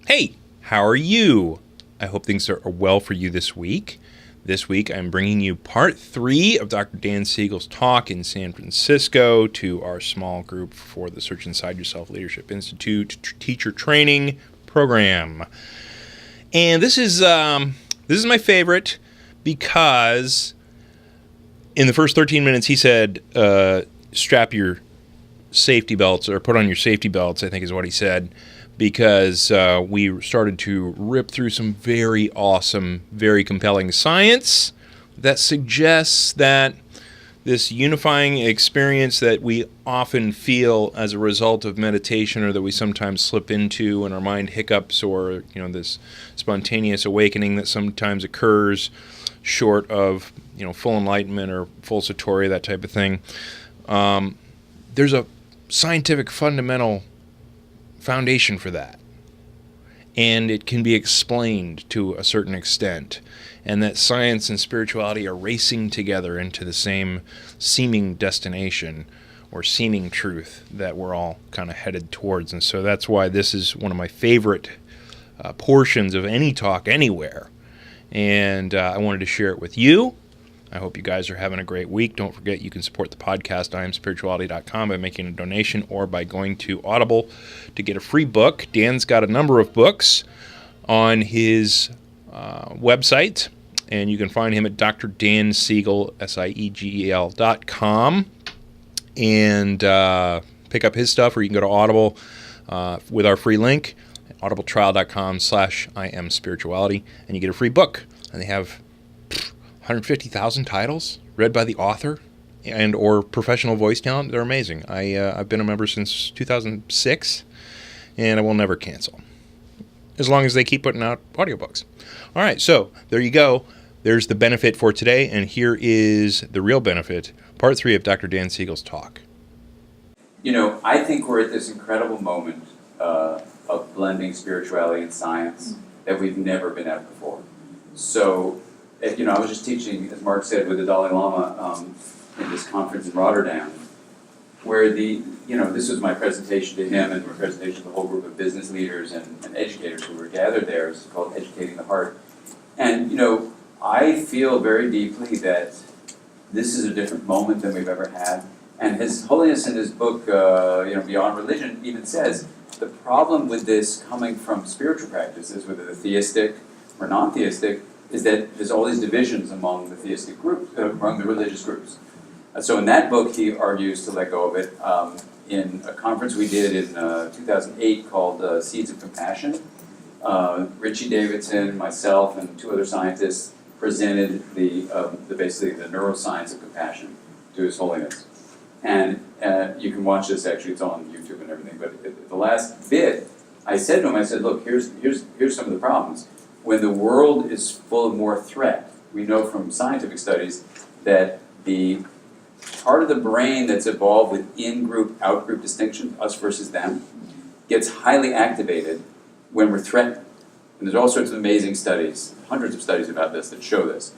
Hey, how are you? I hope things are well for you this week. This week, I'm bringing you part 3 of Dr. Dan Siegel's talk in San Francisco to our small group for the Search Inside Yourself Leadership Institute teacher training program. And this is my favorite because in the first 13 minutes, he said, strap your safety belts, or put on your safety belts, I think is what he said, because we started to rip through some very awesome, very compelling science that suggests that this unifying experience that we often feel as a result of meditation, or that we sometimes slip into when our mind hiccups, or this spontaneous awakening that sometimes occurs short of full enlightenment or full satori, that type of thing. There's a scientific fundamental foundation for that, and it can be explained to a certain extent, and that science and spirituality are racing together into the same seeming destination or seeming truth that we're all kind of headed towards. And so that's why this is one of my favorite portions of any talk anywhere, and I wanted to share it with you. I hope you guys are having a great week. Don't forget, you can support the podcast, IamSpirituality.com, by making a donation or by going to Audible to get a free book. Dan's got a number of books on his website, and you can find him at Dr. Dan Siegel, SIEGEL.com, and pick up his stuff, or you can go to Audible with our free link, audibletrial.com/IamSpirituality, and you get a free book. And they have 150,000 titles read by the author and or professional voice talent. They're amazing. I've been a member since 2006, and I will never cancel, as long as they keep putting out audiobooks. All right, so there you go. There's the benefit for today, and here is the real benefit, part 3 of Dr. Dan Siegel's talk. I think we're at this incredible moment of blending spirituality and science that we've never been at before. So, I was just teaching, as Mark said, with the Dalai Lama in this conference in Rotterdam, where this was my presentation to him and my presentation to the whole group of business leaders and educators who were gathered there. It's called Educating the Heart. And, I feel very deeply that this is a different moment than we've ever had. And His Holiness in his book, Beyond Religion, even says the problem with this coming from spiritual practices, whether they're theistic or non-theistic, is that there's all these divisions among the theistic groups, among the religious groups. So in that book, he argues to let go of it. In a conference we did in 2008 called Seeds of Compassion, Richie Davidson, myself, and 2 other scientists presented basically the neuroscience of compassion to His Holiness. And you can watch this, actually, it's on YouTube and everything. But the last bit, I said to him, look, here's some of the problems. When the world is full of more threat, we know from scientific studies that the part of the brain that's evolved with in-group, out-group distinction, us versus them, gets highly activated when we're threatened. And there's all sorts of amazing studies, hundreds of studies about this that show this.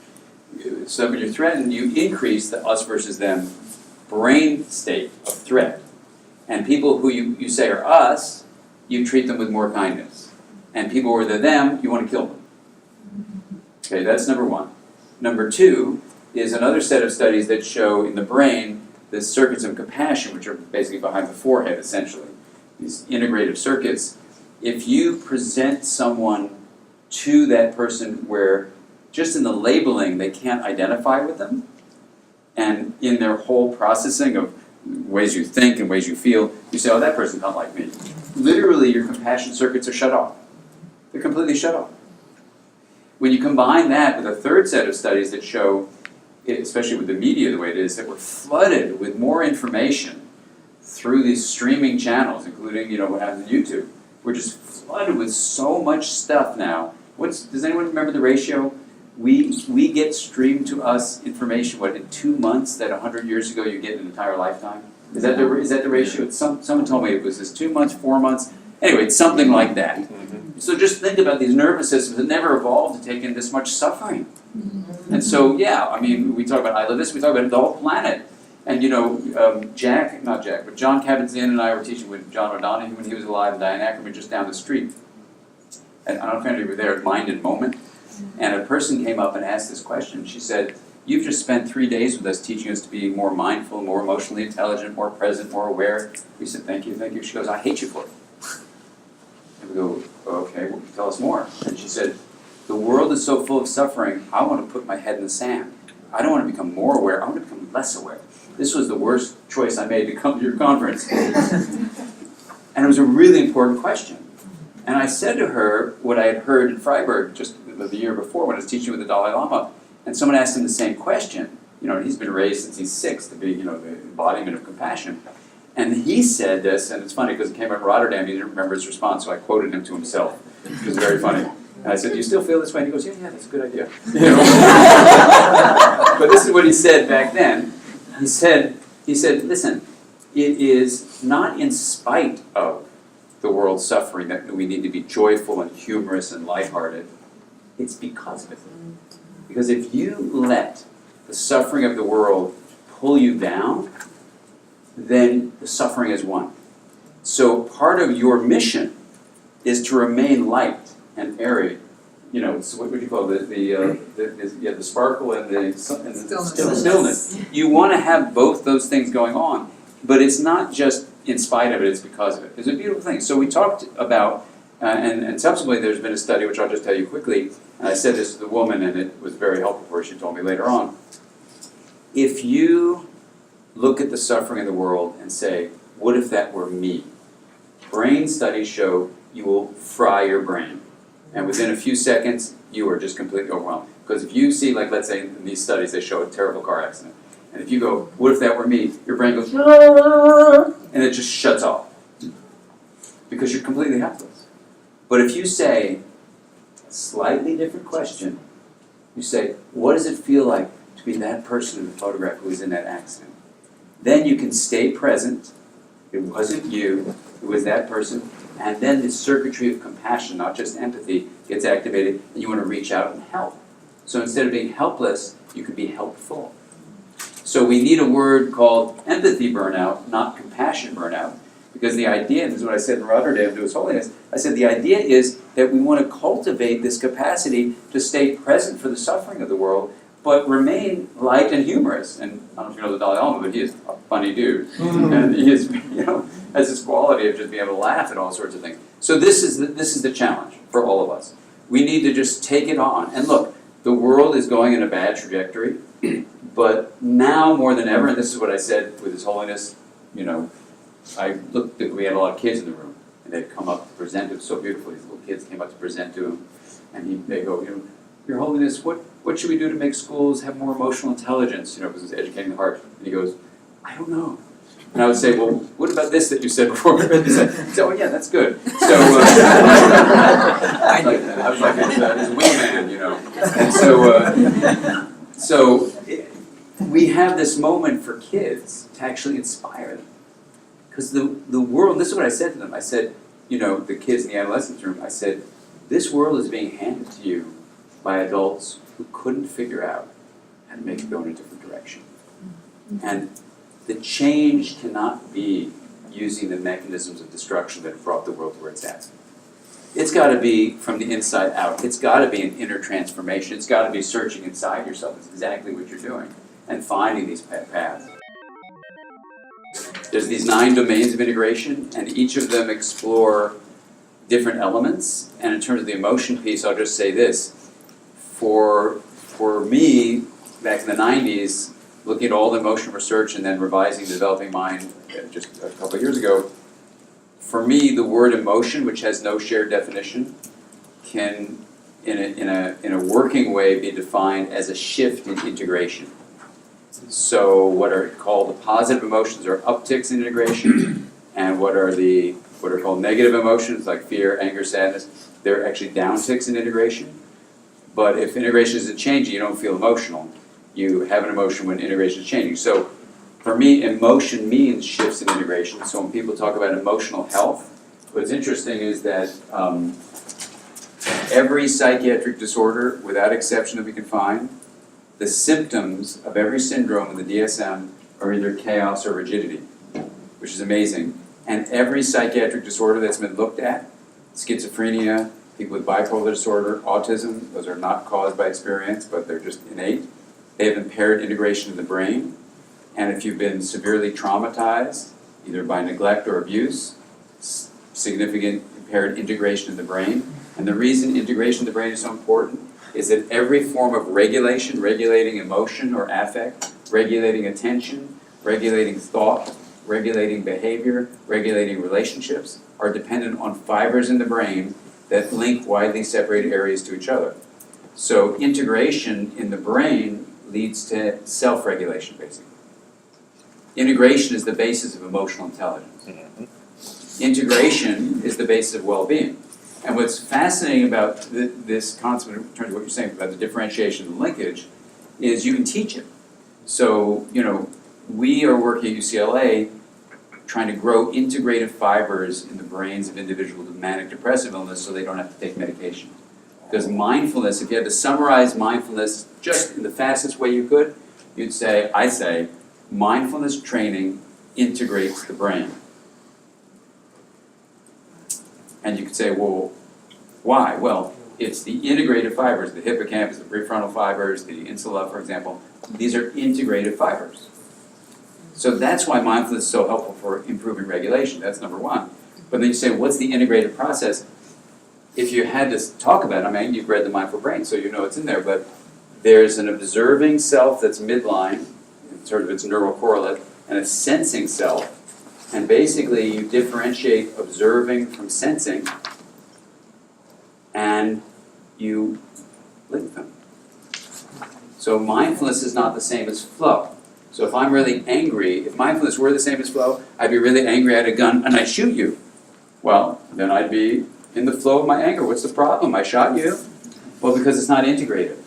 So when you're threatened, you increase the us versus them brain state of threat. And people who you say are us, you treat them with more kindness. And people who are them, you want to kill them. Okay, that's number 1. Number 2 is another set of studies that show in the brain the circuits of compassion, which are basically behind the forehead, essentially. These integrative circuits. If you present someone to that person where just in the labeling they can't identify with them, and in their whole processing of ways you think and ways you feel, you say, oh, that person's not like me. Literally, your compassion circuits are shut off. They're completely shut off. When you combine that with a third set of studies that show, especially with the media the way it is, that we're flooded with more information through these streaming channels, including what happens on YouTube. We're just flooded with so much stuff now. Does anyone remember the ratio? We get streamed to us information, in 2 months that 100 years ago you get an entire lifetime? Is that the ratio? Someone told me it was this 2 months, 4 months. Anyway, it's something like that. So just think about these nervous systems that never evolved to take in this much suffering. And so, we talk about I Live This, we talk about the whole planet. And John Kabat-Zinn and I were teaching with John O'Donohue when he was alive, and Diane Ackerman just down the street. and I don't know if any of you were there at Mind and Moment, and a person came up and asked this question. She said, "You've just spent 3 days with us teaching us to be more mindful, more emotionally intelligent, more present, more aware." We said, "Thank you, thank you." She goes, "I hate you for it." And we go, "Okay, well, tell us more." And she said, "The world is so full of suffering, I want to put my head in the sand. I don't want to become more aware, I want to become less aware. This was the worst choice I made to come to your conference." And it was a really important question. And I said to her what I had heard in Freiburg just the year before when I was teaching with the Dalai Lama. And someone asked him the same question. You know, he's been raised since he's 6 to be, you know, the embodiment of compassion. And he said this, and it's funny because it came out in Rotterdam, he didn't remember his response, so I quoted him to himself. It was very funny. And I said, "Do you still feel this way?" And he goes, yeah, that's a good idea. You know? But this is what he said back then. He said, "Listen, it is not in spite of the world's suffering that we need to be joyful and humorous and lighthearted. It's because of it. Because if you let the suffering of the world pull you down, then the suffering is won. So part of your mission is to remain light and airy. You know, it's, what would you call it? The sparkle and the stillness. You want to have both those things going on, but it's not just in spite of it, it's because of it. It's a beautiful thing. So we talked about, and subsequently there's been a study, which I'll just tell you quickly, and I said this to the woman, and it was very helpful for her, she told me later on. If you look at the suffering in the world and say, what if that were me? Brain studies show you will fry your brain. And within a few seconds, you are just completely overwhelmed. Because if you see, like let's say in these studies, they show a terrible car accident. And if you go, what if that were me? Your brain goes, and it just shuts off. Because you're completely helpless. But if you say, a slightly different question, you say, what does it feel like to be that person in the photograph who was in that accident? Then you can stay present. It wasn't you, it was that person. And then this circuitry of compassion, not just empathy, gets activated, and you want to reach out and help. So instead of being helpless, you can be helpful. So we need a word called empathy burnout, not compassion burnout, because the idea, and this is what I said in Rotterdam to His Holiness, I said the idea is that we want to cultivate this capacity to stay present for the suffering of the world, but remain light and humorous. And I don't know if you know the Dalai Lama, but he is a funny dude. And he is, you know, has this quality of just being able to laugh at all sorts of things. So this is the challenge for all of us. We need to just take it on. And look, the world is going in a bad trajectory, but now more than ever, and this is what I said with His Holiness, you know, I looked at, we had a lot of kids in the room, and they'd come up to present. It was so beautiful. These little kids came up to present to him, and they go, you know, Your Holiness, what should we do to make schools have more emotional intelligence? You know, because it's educating the heart. And he goes, I don't know. And I would say, well, what about this that you said before? He said, oh yeah, that's good. So I was like his wingman, you know. And so we have this moment for kids to actually inspire them. Because the world, this is what I said to them. I said, you know, the kids in the adolescence room, I said, this world is being handed to you by adults who couldn't figure out how to make it go in a different direction. And the change cannot be using the mechanisms of destruction that have brought the world to where it's at. It's got to be from the inside out. It's got to be an inner transformation. It's got to be searching inside yourself. It's exactly what you're doing. And finding these paths. There's these 9 domains of integration, and each of them explore different elements. And in terms of the emotion piece, I'll just say this. For me, back in the 90s, looking at all the emotion research and then revising the Developing Mind just a couple of years ago, for me, the word emotion, which has no shared definition, can, in a working way, be defined as a shift in integration. So what are called the positive emotions are upticks in integration, and what are called negative emotions, like fear, anger, sadness, they're actually downticks in integration. But if integration isn't changing, you don't feel emotional. You have an emotion when integration is changing. So for me, emotion means shifts in integration. So when people talk about emotional health, what's interesting is that every psychiatric disorder, without exception that we can find, the symptoms of every syndrome in the DSM are either chaos or rigidity, which is amazing. And every psychiatric disorder that's been looked at, schizophrenia, people with bipolar disorder, autism, those are not caused by experience, but they're just innate. They have impaired integration in the brain. And if you've been severely traumatized, either by neglect or abuse, significant impaired integration in the brain. And the reason integration in the brain is so important is that every form of regulation, regulating emotion or affect, regulating attention, regulating thought, regulating behavior, regulating relationships, are dependent on fibers in the brain that link widely separated areas to each other. So integration in the brain leads to self-regulation, basically. Integration is the basis of emotional intelligence. Integration is the basis of well-being. And what's fascinating about this concept, in terms of what you're saying about the differentiation and linkage, is you can teach it. So, we are working at UCLA trying to grow integrative fibers in the brains of individuals with manic depressive illness so they don't have to take medication. Because mindfulness, if you had to summarize mindfulness just in the fastest way you could, I say, mindfulness training integrates the brain. And you could say, well, why? Well, it's the integrated fibers, the hippocampus, the prefrontal fibers, the insula, for example. These are integrated fibers. So that's why mindfulness is so helpful for improving regulation. That's number one. But then you say, what's the integrated process? If you had to talk about it, you've read The Mindful Brain, so you know it's in there, but there's an observing self that's midline, sort of its neural correlate, and a sensing self. And basically, you differentiate observing from sensing, and you link them. So mindfulness is not the same as flow. So if I'm really angry, if mindfulness were the same as flow, I'd be really angry, I had a gun, and I shoot you. Well, then I'd be in the flow of my anger. What's the problem? I shot you? Well, because it's not integrated.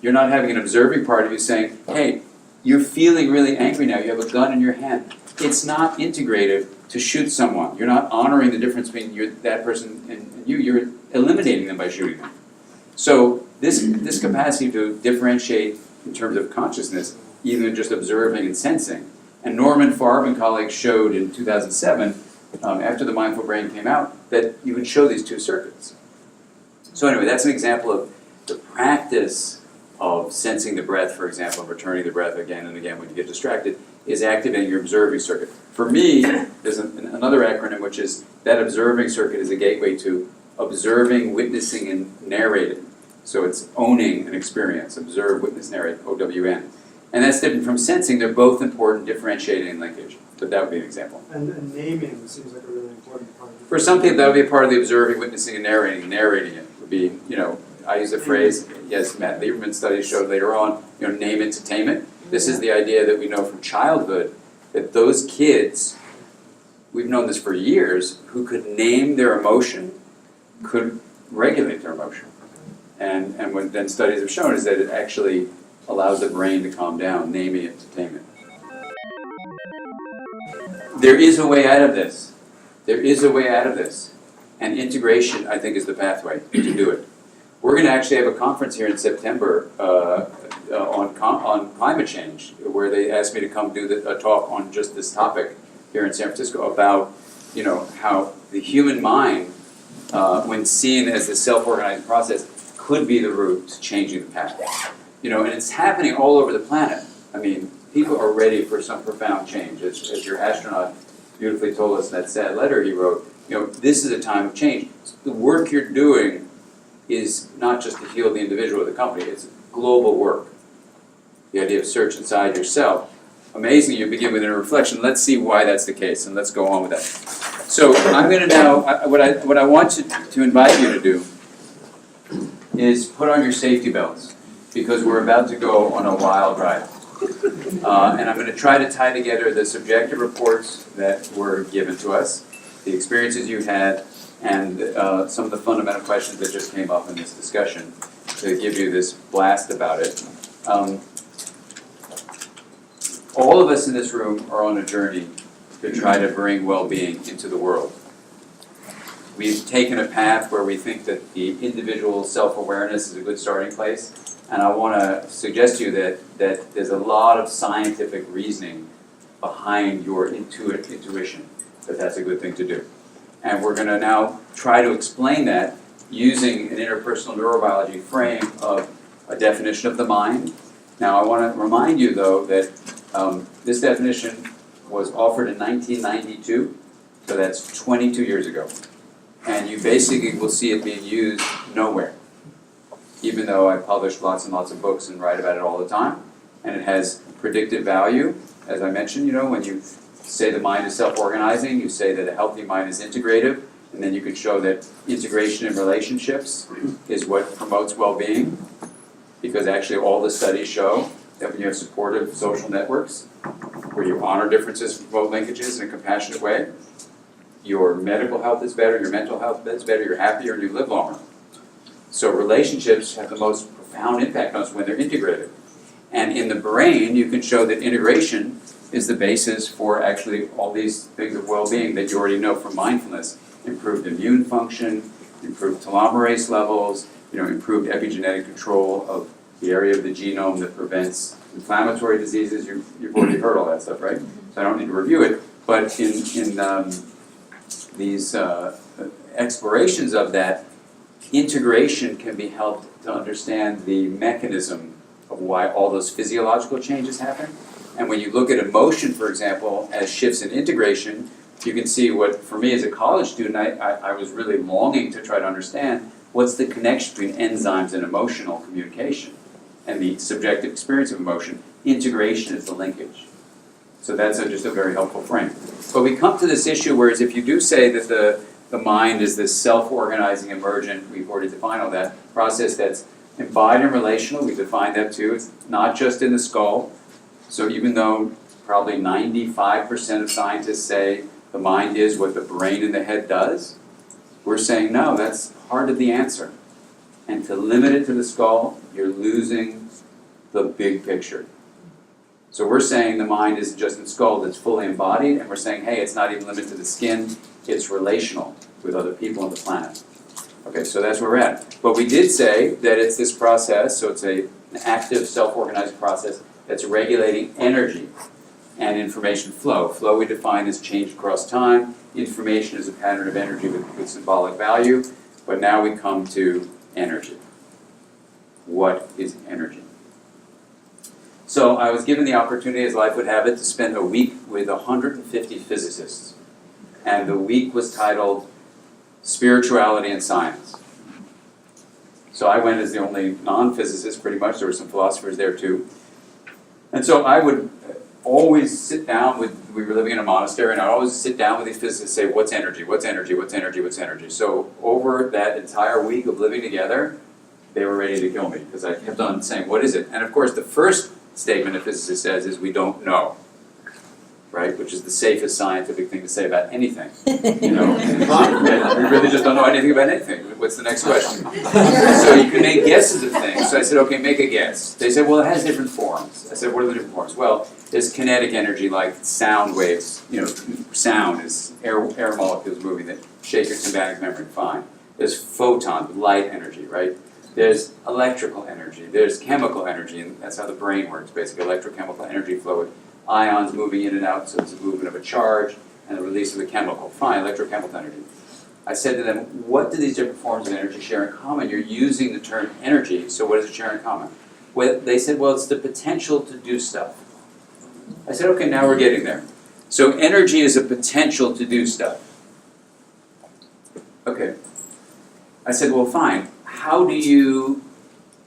You're not having an observing part of you saying, hey, you're feeling really angry now, you have a gun in your hand. It's not integrated to shoot someone. You're not honoring the difference between that person and you. You're eliminating them by shooting them. So this capacity to differentiate in terms of consciousness, even just observing and sensing. And Norman Farb and colleagues showed in 2007, after the Mindful Brain came out, that you would show these two circuits. So anyway, that's an example of the practice of sensing the breath, for example, and returning the breath again and again when you get distracted, is activating your observing circuit. For me, there's another acronym, which is that observing circuit is a gateway to observing, witnessing, and narrating. So it's owning an experience. Observe, witness, narrate, OWN. And that's different from sensing. They're both important, differentiating and linkage. But that would be an example. And naming seems like a really important part. For some people, that would be a part of the observing, witnessing, and narrating. Narrating it would be, I use the phrase, yes, Matt Lieberman studies showed later on, name entertainment. This is the idea that we know from childhood, that those kids, we've known this for years, who could name their emotion, could regulate their emotion. And what then studies have shown is that it actually allows the brain to calm down, naming entertainment. There is a way out of this. There is a way out of this. And integration, I think, is the pathway to do it. We're going to actually have a conference here in September on climate change, where they asked me to come do a talk on just this topic here in San Francisco about, how the human mind, when seen as a self-organized process, could be the route to changing the path. And it's happening all over the planet. People are ready for some profound change. As your astronaut beautifully told us in that sad letter he wrote, this is a time of change. The work you're doing is not just to heal the individual or the company, it's global work. The idea of search inside yourself. Amazingly, you begin with a reflection. Let's see why that's the case, and let's go on with that. So I'm going to now, what I want to invite you to do is put on your safety belts, because we're about to go on a wild ride. And I'm going to try to tie together the subjective reports that were given to us, the experiences you had, and some of the fundamental questions that just came up in this discussion to give you this blast about it. All of us in this room are on a journey to try to bring well-being into the world. We've taken a path where we think that the individual self-awareness is a good starting place, and I want to suggest to you that there's a lot of scientific reasoning behind your intuition, that that's a good thing to do. And we're going to now try to explain that using an interpersonal neurobiology frame of a definition of the mind. Now I want to remind you though that this definition was offered in 1992, so that's 22 years ago. And you basically will see it being used nowhere, even though I publish lots and lots of books and write about it all the time. And it has predictive value, as I mentioned, you know, when you say the mind is self-organizing, you say that a healthy mind is integrative, and then you can show that integration in relationships is what promotes well-being, because actually all the studies show that when you have supportive social networks, where you honor differences, promote linkages in a compassionate way, your medical health is better, your mental health is better, you're happier, and you live longer. So relationships have the most profound impact on us when they're integrated. And in the brain, you can show that integration is the basis for actually all these things of well-being that you already know from mindfulness. Improved immune function, improved telomerase levels, improved epigenetic control of the area of the genome that prevents inflammatory diseases. You've already heard all that stuff, right? So I don't need to review it. But in these explorations of that, integration can be helped to understand the mechanism of why all those physiological changes happen. And when you look at emotion, for example, as shifts in integration, you can see what, for me as a college student, I was really longing to try to understand what's the connection between enzymes and emotional communication and the subjective experience of emotion. Integration is the linkage. So that's just a very helpful frame. But we come to this issue, whereas if you do say that the mind is this self-organizing, emergent, we've already defined all that, process that's embodied and relational, we define that too, it's not just in the skull. So even though probably 95% of scientists say the mind is what the brain in the head does, we're saying no, that's part of the answer. And to limit it to the skull, you're losing the big picture. So we're saying the mind isn't just in the skull, it's fully embodied, and we're saying, hey, it's not even limited to the skin, it's relational with other people on the planet. Okay, so that's where we're at. But we did say that it's this process, so it's an active, self-organized process that's regulating energy and information flow. Flow we define as change across time. Information is a pattern of energy with symbolic value. But now we come to energy. What is energy? So I was given the opportunity, as life would have it, to spend a week with 150 physicists. And the week was titled Spirituality and Science. So I went as the only non-physicist, pretty much. There were some philosophers there too. And so I would always sit down with, we were living in a monastery, and I'd always sit down with these physicists and say, what's energy, what's energy, what's energy, what's energy? So over that entire week of living together, they were ready to kill me, because I kept on saying, what is it? And of course, the first statement a physicist says is, we don't know. Right, which is the safest scientific thing to say about anything. We really just don't know anything about anything. What's the next question? So you can make guesses of things. So I said, okay, make a guess. They said, well, it has different forms. I said, what are the different forms? Well, there's kinetic energy, like sound waves. Sound is air molecules moving that shake your tympanic membrane. Fine. There's photons, light energy, right? There's electrical energy. There's chemical energy, and that's how the brain works, basically, electrochemical energy flow with ions moving in and out, so it's a movement of a charge and the release of a chemical. Fine, electrochemical energy. I said to them, what do these different forms of energy share in common? You're using the term energy, so what does it share in common? Well, they said, well, it's the potential to do stuff. I said, okay, now we're getting there. So energy is a potential to do stuff. Okay. I said, well, fine. How do you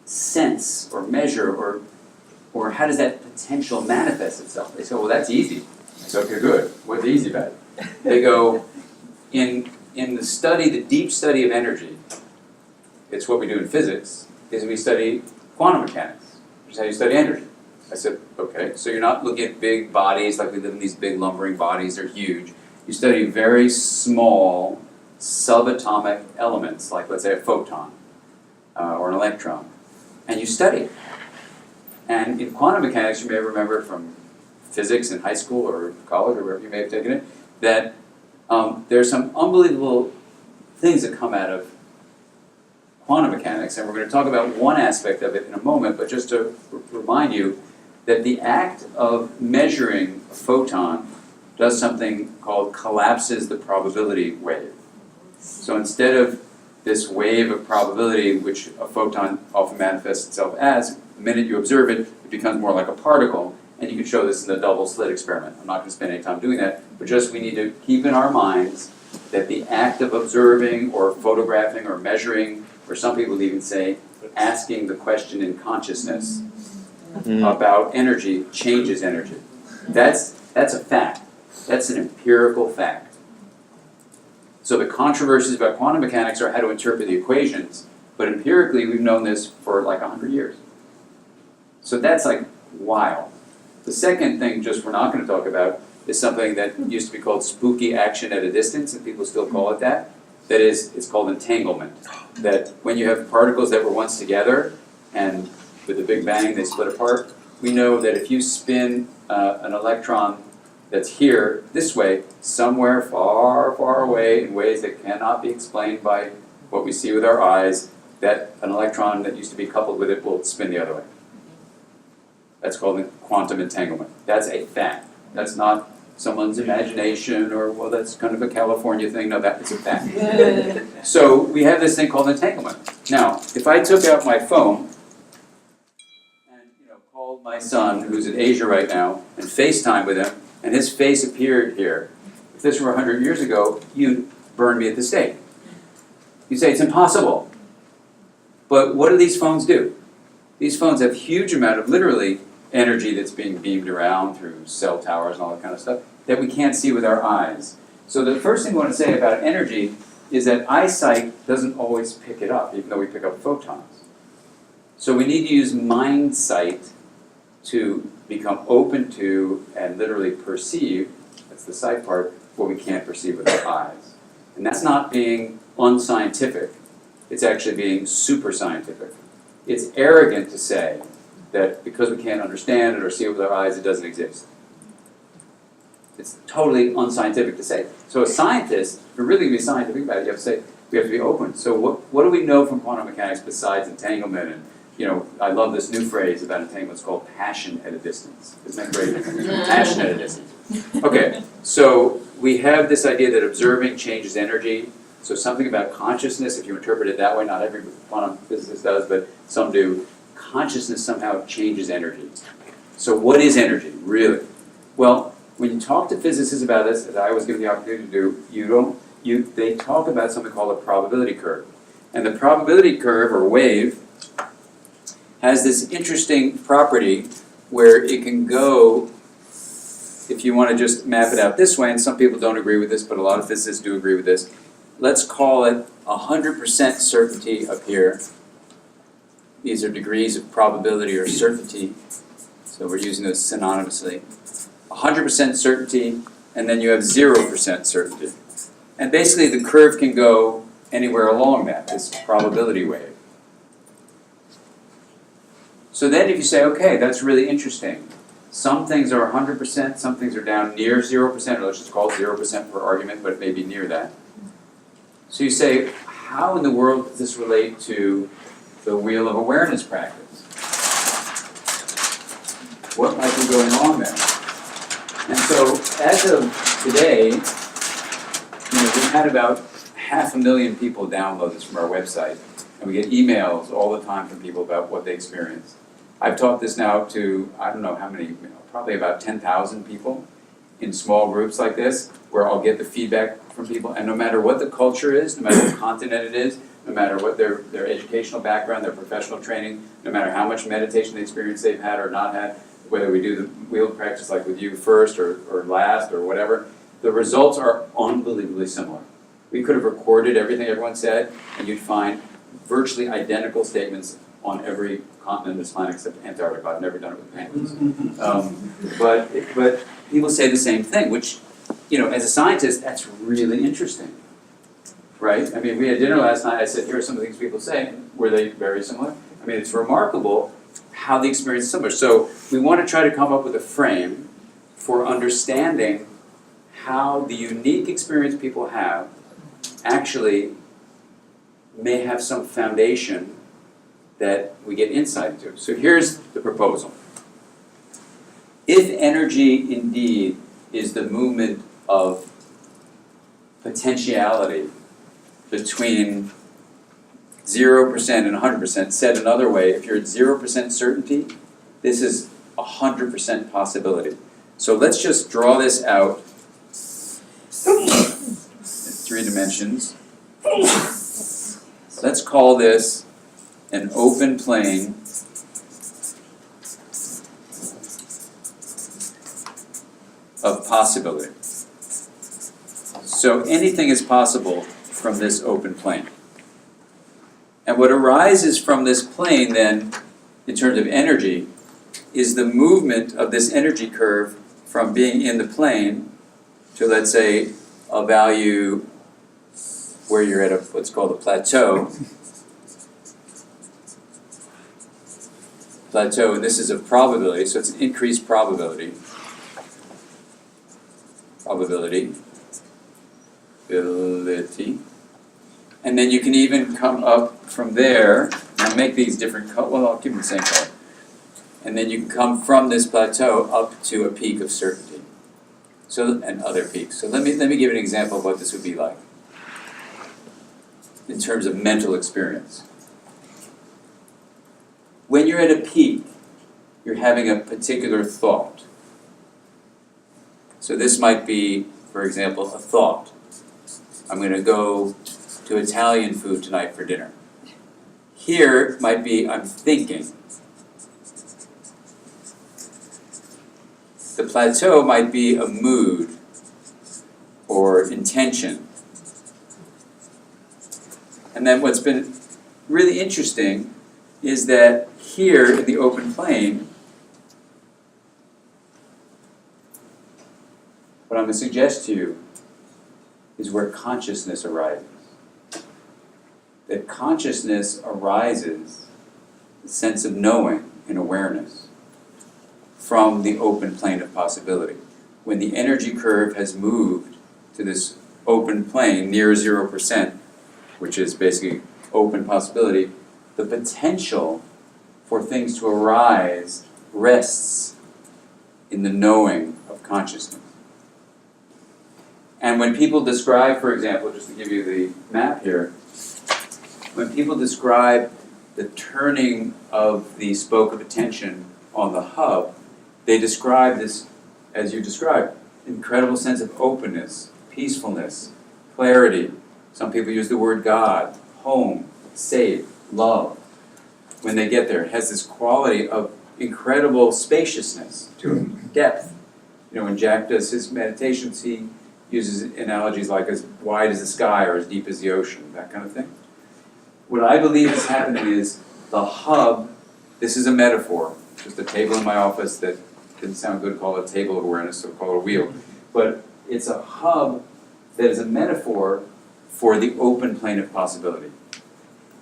sense or measure or how does that potential manifest itself? They say, well, that's easy. I said, okay, good. What's easy about it? They go, in the study, the deep study of energy, it's what we do in physics, is we study quantum mechanics, which is how you study energy. I said, okay, so you're not looking at big bodies like we live in these big lumbering bodies, they're huge. You study very small subatomic elements, like let's say a photon or an electron, and you study it. And in quantum mechanics, you may remember from physics in high school or college or wherever you may have taken it, that there's some unbelievable things that come out of quantum mechanics, and we're going to talk about one aspect of it in a moment, but just to remind you that the act of measuring a photon does something called collapses the probability wave. So instead of this wave of probability, which a photon often manifests itself as, the minute you observe it, it becomes more like a particle. And you can show this in the double slit experiment. I'm not going to spend any time doing that, but just we need to keep in our minds that the act of observing or photographing or measuring, or some people even say asking the question in consciousness about energy changes energy. That's a fact. That's an empirical fact. So the controversies about quantum mechanics are how to interpret the equations, but empirically we've known this for like 100 years. So that's like wild. The second thing, just we're not going to talk about, is something that used to be called spooky action at a distance, and people still call it that. That is, it's called entanglement. That when you have particles that were once together, and with the Big Bang they split apart, we know that if you spin an electron that's here this way, somewhere far, far away in ways that cannot be explained by what we see with our eyes, that an electron that used to be coupled with it will spin the other way. That's called quantum entanglement. That's a fact. That's not someone's imagination or, well, that's kind of a California thing. No, that is a fact. So we have this thing called entanglement. Now, if I took out my phone and called my son, who's in Asia right now, and FaceTime with him, and his face appeared here, if this were 100 years ago, you'd burn me at the stake. You'd say, it's impossible. But what do these phones do? These phones have huge amount of, literally, energy that's being beamed around through cell towers and all that kind of stuff that we can't see with our eyes. So the first thing we want to say about energy is that eyesight doesn't always pick it up, even though we pick up photons. So we need to use mind sight to become open to and literally perceive, that's the sight part, what we can't perceive with our eyes. And that's not being unscientific, it's actually being super scientific. It's arrogant to say that because we can't understand it or see it with our eyes, it doesn't exist. It's totally unscientific to say. So a scientist, if you're really going to be scientific about it, you have to say, we have to be open. So what do we know from quantum mechanics besides entanglement? And I love this new phrase about entanglement. It's called passion at a distance. Isn't that great? Passion at a distance. Okay, so we have this idea that observing changes energy. So something about consciousness, if you interpret it that way, not every quantum physicist does, but some do. Consciousness somehow changes energy. So what is energy, really? Well, when you talk to physicists about this, as I was given the opportunity to do, they talk about something called a probability curve. And the probability curve, or wave, has this interesting property where it can go, if you want to just map it out this way, and some people don't agree with this, but a lot of physicists do agree with this, let's call it 100% certainty up here. These are degrees of probability or certainty, so we're using those synonymously. 100% certainty, and then you have 0% certainty. And basically the curve can go anywhere along that, this probability wave. So then if you say, okay, that's really interesting. Some things are 100%, some things are down near 0%, or let's just call it 0% for argument, but it may be near that. So you say, how in the world does this relate to the wheel of awareness practice? What might be going on there? And so, as of today, we've had about 500,000 people download this from our website, and we get emails all the time from people about what they experience. I've taught this now to, I don't know how many, probably about 10,000 people in small groups like this, where I'll get the feedback from people, and no matter what the culture is, no matter what continent it is, no matter what their educational background, their professional training, no matter how much meditation experience they've had or not had, whether we do the wheel practice like with you first or last or whatever, the results are unbelievably similar. We could have recorded everything everyone said, and you'd find virtually identical statements on every continent of this planet except Antarctica. I've never done it with penguins. But people say the same thing, which, as a scientist, that's really interesting. Right? I mean, we had dinner last night. I said, here are some of the things people say. Were they very similar? I mean, it's remarkable how the experience is similar. So we want to try to come up with a frame for understanding how the unique experience people have actually may have some foundation that we get insight into. So here's the proposal. If energy indeed is the movement of potentiality between 0% and 100%. Said another way, if you're at 0% certainty, this is 100% possibility. So let's just draw this out in 3 dimensions. Let's call this an open plane of possibility. So anything is possible from this open plane. And what arises from this plane then, in terms of energy, is the movement of this energy curve from being in the plane to, let's say, a value where you're at what's called a plateau. Plateau, and this is of probability, so it's an increased probability. Probability. And then you can even come up from there, I'll make these different colors, well, I'll keep them the same color. And then you can come from this plateau up to a peak of certainty. So, and other peaks. So let me give an example of what this would be like in terms of mental experience. When you're at a peak, you're having a particular thought. So this might be, for example, a thought. I'm going to go to Italian food tonight for dinner. Here it might be, I'm thinking. The plateau might be a mood or intention. And then what's been really interesting is that here in the open plane, what I'm going to suggest to you is where consciousness arises. That consciousness arises, the sense of knowing and awareness, from the open plane of possibility. When the energy curve has moved to this open plane near 0%, which is basically open possibility, the potential for things to arise rests in the knowing of consciousness. And when people describe, for example, just to give you the map here, when people describe the turning of the spoke of attention on the hub, they describe this, as you described, incredible sense of openness, peacefulness, clarity. Some people use the word God, home, safe, love. When they get there, it has this quality of incredible spaciousness to it, depth. You know, when Jack does his meditations, he uses analogies like as wide as the sky or as deep as the ocean, that kind of thing. What I believe is happening is the hub, this is a metaphor, just a table in my office that didn't sound good, call it a table of awareness, so call it a wheel. But it's a hub that is a metaphor for the open plane of possibility.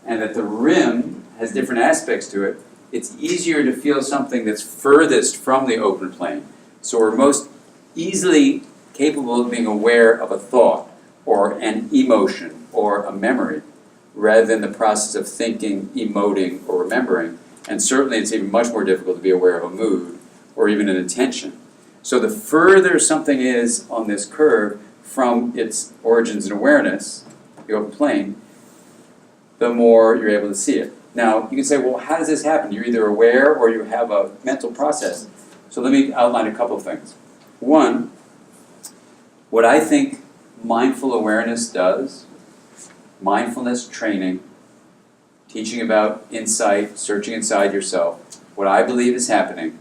And that the rim has different aspects to it. It's easier to feel something that's furthest from the open plane. So we're most easily capable of being aware of a thought or an emotion or a memory rather than the process of thinking, emoting, or remembering. And certainly it's even much more difficult to be aware of a mood or even an intention. So the further something is on this curve from its origins and awareness, the open plane, the more you're able to see it. Now, you can say, well, how does this happen? You're either aware or you have a mental process. So let me outline a couple of things. One, what I think mindful awareness does, mindfulness training, teaching about insight, searching inside yourself, what I believe is happening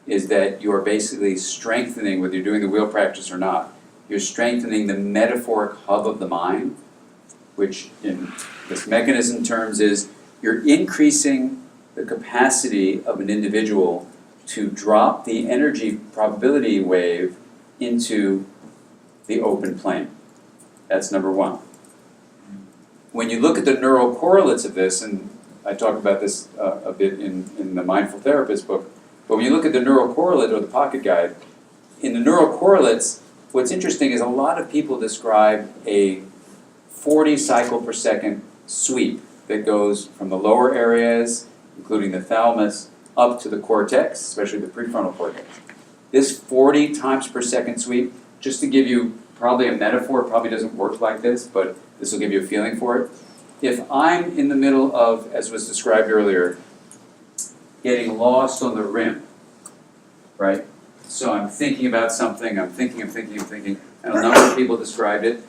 is that you are basically strengthening, whether you're doing the wheel practice or not, you're strengthening the metaphoric hub of the mind, which in this mechanism terms is you're increasing the capacity of an individual to drop the energy probability wave into the open plane. That's number one. When you look at the neural correlates of this, and I talk about this a bit in the Mindful Therapist book, but when you look at the neural correlate or the pocket guide, in the neural correlates, what's interesting is a lot of people describe a 40 cycle per second sweep that goes from the lower areas, including the thalamus, up to the cortex, especially the prefrontal cortex. This 40 times per second sweep, just to give you probably a metaphor, it probably doesn't work like this, but this will give you a feeling for it, if I'm in the middle of, as was described earlier, getting lost on the rim, right? So I'm thinking about something, I'm thinking, and a number of people described it,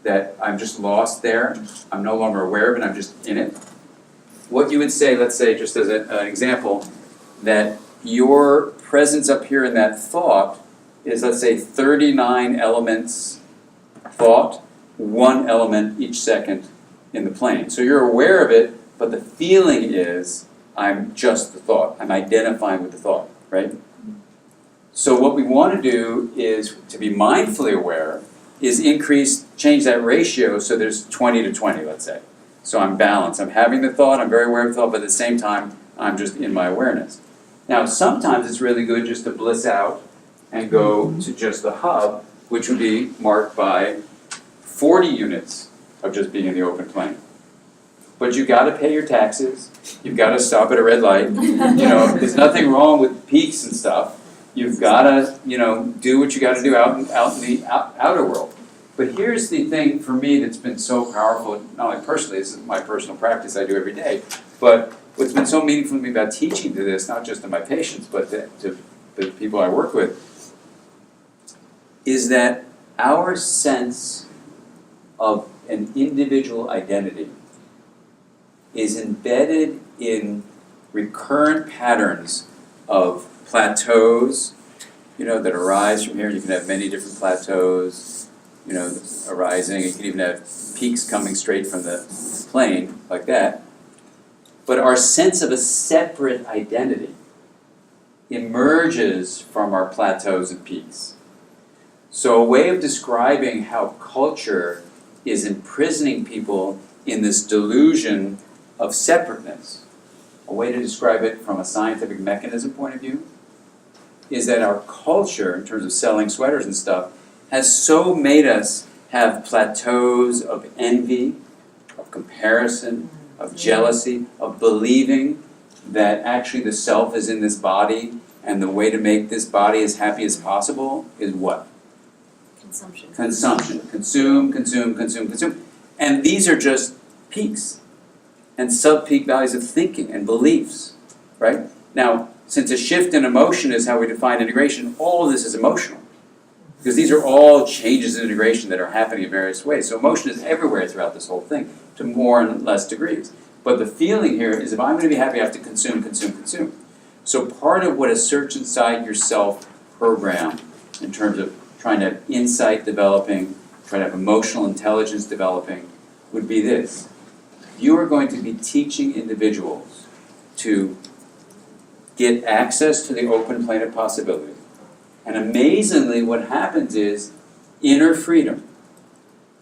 that I'm just lost there, I'm no longer aware of it, I'm just in it. What you would say, let's say, just as an example, that your presence up here in that thought is, let's say, 39 elements thought, 1 element each second in the plane. So you're aware of it, but the feeling is, I'm just the thought. I'm identifying with the thought, right? So what we want to do is, to be mindfully aware, is change that ratio so there's 20 to 20, let's say. So I'm balanced. I'm having the thought, I'm very aware of the thought, but at the same time, I'm just in my awareness. Now, sometimes it's really good just to bliss out and go to just the hub, which would be marked by 40 units of just being in the open plane. But you've got to pay your taxes, you've got to stop at a red light, there's nothing wrong with peaks and stuff. You've got to, do what you got to do out in the outer world. But here's the thing for me that's been so powerful, not only personally, this is my personal practice I do every day, but what's been so meaningful to me about teaching to this, not just to my patients, but to the people I work with, is that our sense of an individual identity is embedded in recurrent patterns of plateaus, that arise from here. You can have many different plateaus, arising. You can even have peaks coming straight from the plane, like that. But our sense of a separate identity emerges from our plateaus and peaks. So a way of describing how culture is imprisoning people in this delusion of separateness, a way to describe it from a scientific mechanism point of view, is that our culture, in terms of selling sweaters and stuff, has so made us have plateaus of envy, of comparison, of jealousy, of believing that actually the self is in this body, and the way to make this body as happy as possible is what? Consumption. Consumption. Consume. And these are just peaks and sub-peak values of thinking and beliefs, right? Now, since a shift in emotion is how we define integration, all of this is emotional. Because these are all changes in integration that are happening in various ways. So emotion is everywhere throughout this whole thing, to more and less degrees. But the feeling here is, if I'm going to be happy, I have to consume. So part of what a search inside yourself program, in terms of trying to have insight developing, trying to have emotional intelligence developing, would be this. You are going to be teaching individuals to get access to the open plane of possibility. And amazingly, what happens is inner freedom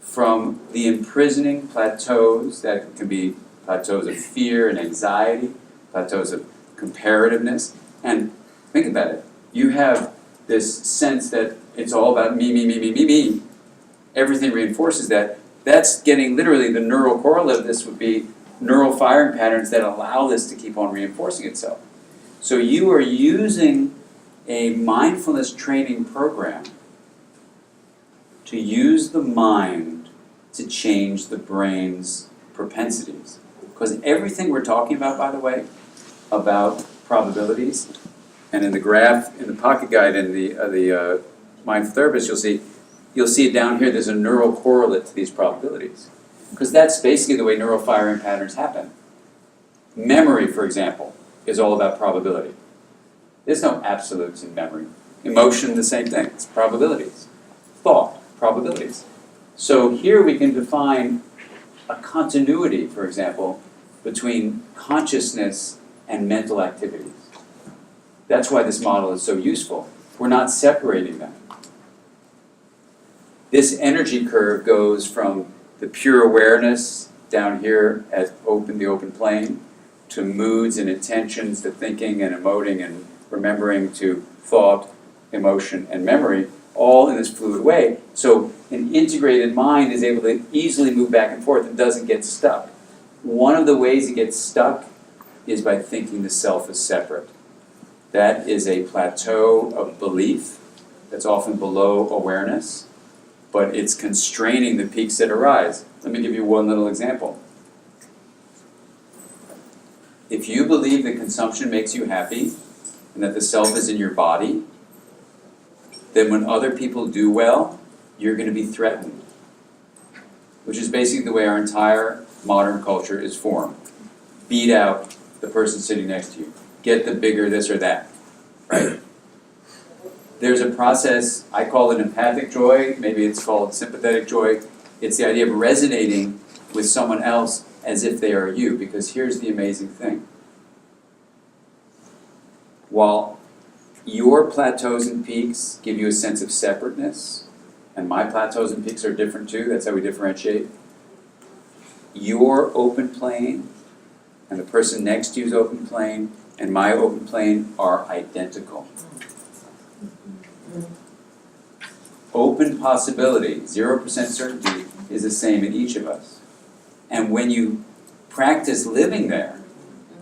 from the imprisoning plateaus, that can be plateaus of fear and anxiety, plateaus of comparativeness. And think about it. You have this sense that it's all about me. Everything reinforces that. That's getting literally the neural correlate of this would be neural firing patterns that allow this to keep on reinforcing itself. So you are using a mindfulness training program to use the mind to change the brain's propensities. Because everything we're talking about, by the way, about probabilities, and in the graph, in the pocket guide, in the mindful therapist, you'll see it down here, there's a neural correlate to these probabilities. Because that's basically the way neural firing patterns happen. Memory, for example, is all about probability. There's no absolutes in memory. Emotion, the same thing. It's probabilities. Thought, probabilities. So here we can define a continuity, for example, between consciousness and mental activities. That's why this model is so useful. We're not separating them. This energy curve goes from the pure awareness down here at the open plane, to moods and intentions, to thinking and emoting and remembering, to thought, emotion, and memory, all in this fluid way. So an integrated mind is able to easily move back and forth and doesn't get stuck. One of the ways it gets stuck is by thinking the self is separate. That is a plateau of belief that's often below awareness, but it's constraining the peaks that arise. Let me give you one little example. If you believe that consumption makes you happy and that the self is in your body, then when other people do well, you're going to be threatened. Which is basically the way our entire modern culture is formed. Beat out the person sitting next to you. Get the bigger this or that, right? There's a process, I call it empathic joy, maybe it's called sympathetic joy. It's the idea of resonating with someone else as if they are you, because here's the amazing thing. While your plateaus and peaks give you a sense of separateness, and my plateaus and peaks are different too, that's how we differentiate. Your open plane and the person next to you's open plane and my open plane are identical. Open possibility, 0% certainty, is the same in each of us. And when you practice living there,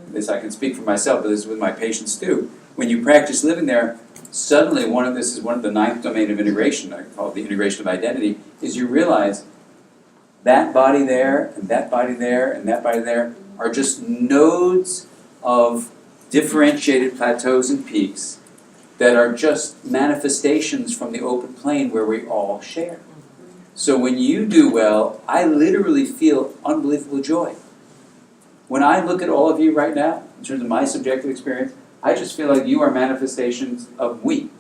this I can speak for myself, but this is with my patients too. When you practice living there, suddenly this is one of the ninth domain of integration, I call it the integration of identity, is you realize that body there, and that body there, and that body there are just nodes of differentiated plateaus and peaks that are just manifestations from the open plane where we all share. So when you do well, I literally feel unbelievable joy. When I look at all of you right now, in terms of my subjective experience, I just feel like you are manifestations of we.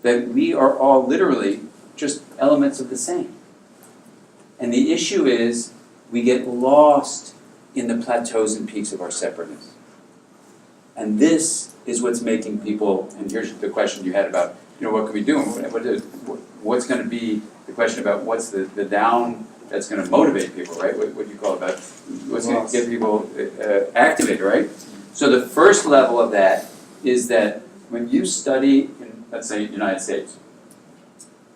That we are all literally just elements of the same. And the issue is, we get lost in the plateaus and peaks of our separateness. And this is what's making people, and here's the question you had about, what can we do? What's going to be the question about what's the down that's going to motivate people, right? What do you call it about, what's going to get people activated, right? So the first level of that is that when you study in, let's say, the United States,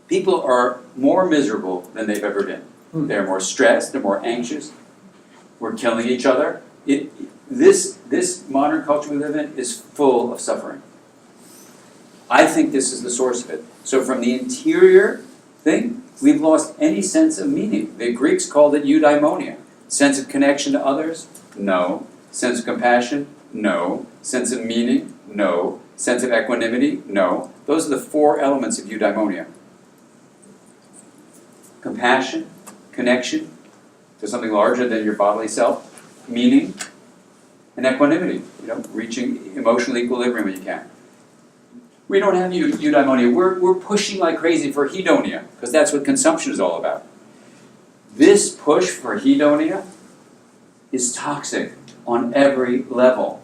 people are more miserable than they've ever been. They're more stressed, they're more anxious, we're killing each other. This modern culture we live in is full of suffering. I think this is the source of it. So from the interior thing, we've lost any sense of meaning. The Greeks called it eudaimonia. Sense of connection to others? No. Sense of compassion? No. Sense of meaning? No. Sense of equanimity? No. Those are the four elements of eudaimonia. Compassion, connection to something larger than your bodily self, meaning, and equanimity, reaching emotional equilibrium when you can. We don't have eudaimonia. We're pushing like crazy for hedonia, because that's what consumption is all about. This push for hedonia is toxic on every level.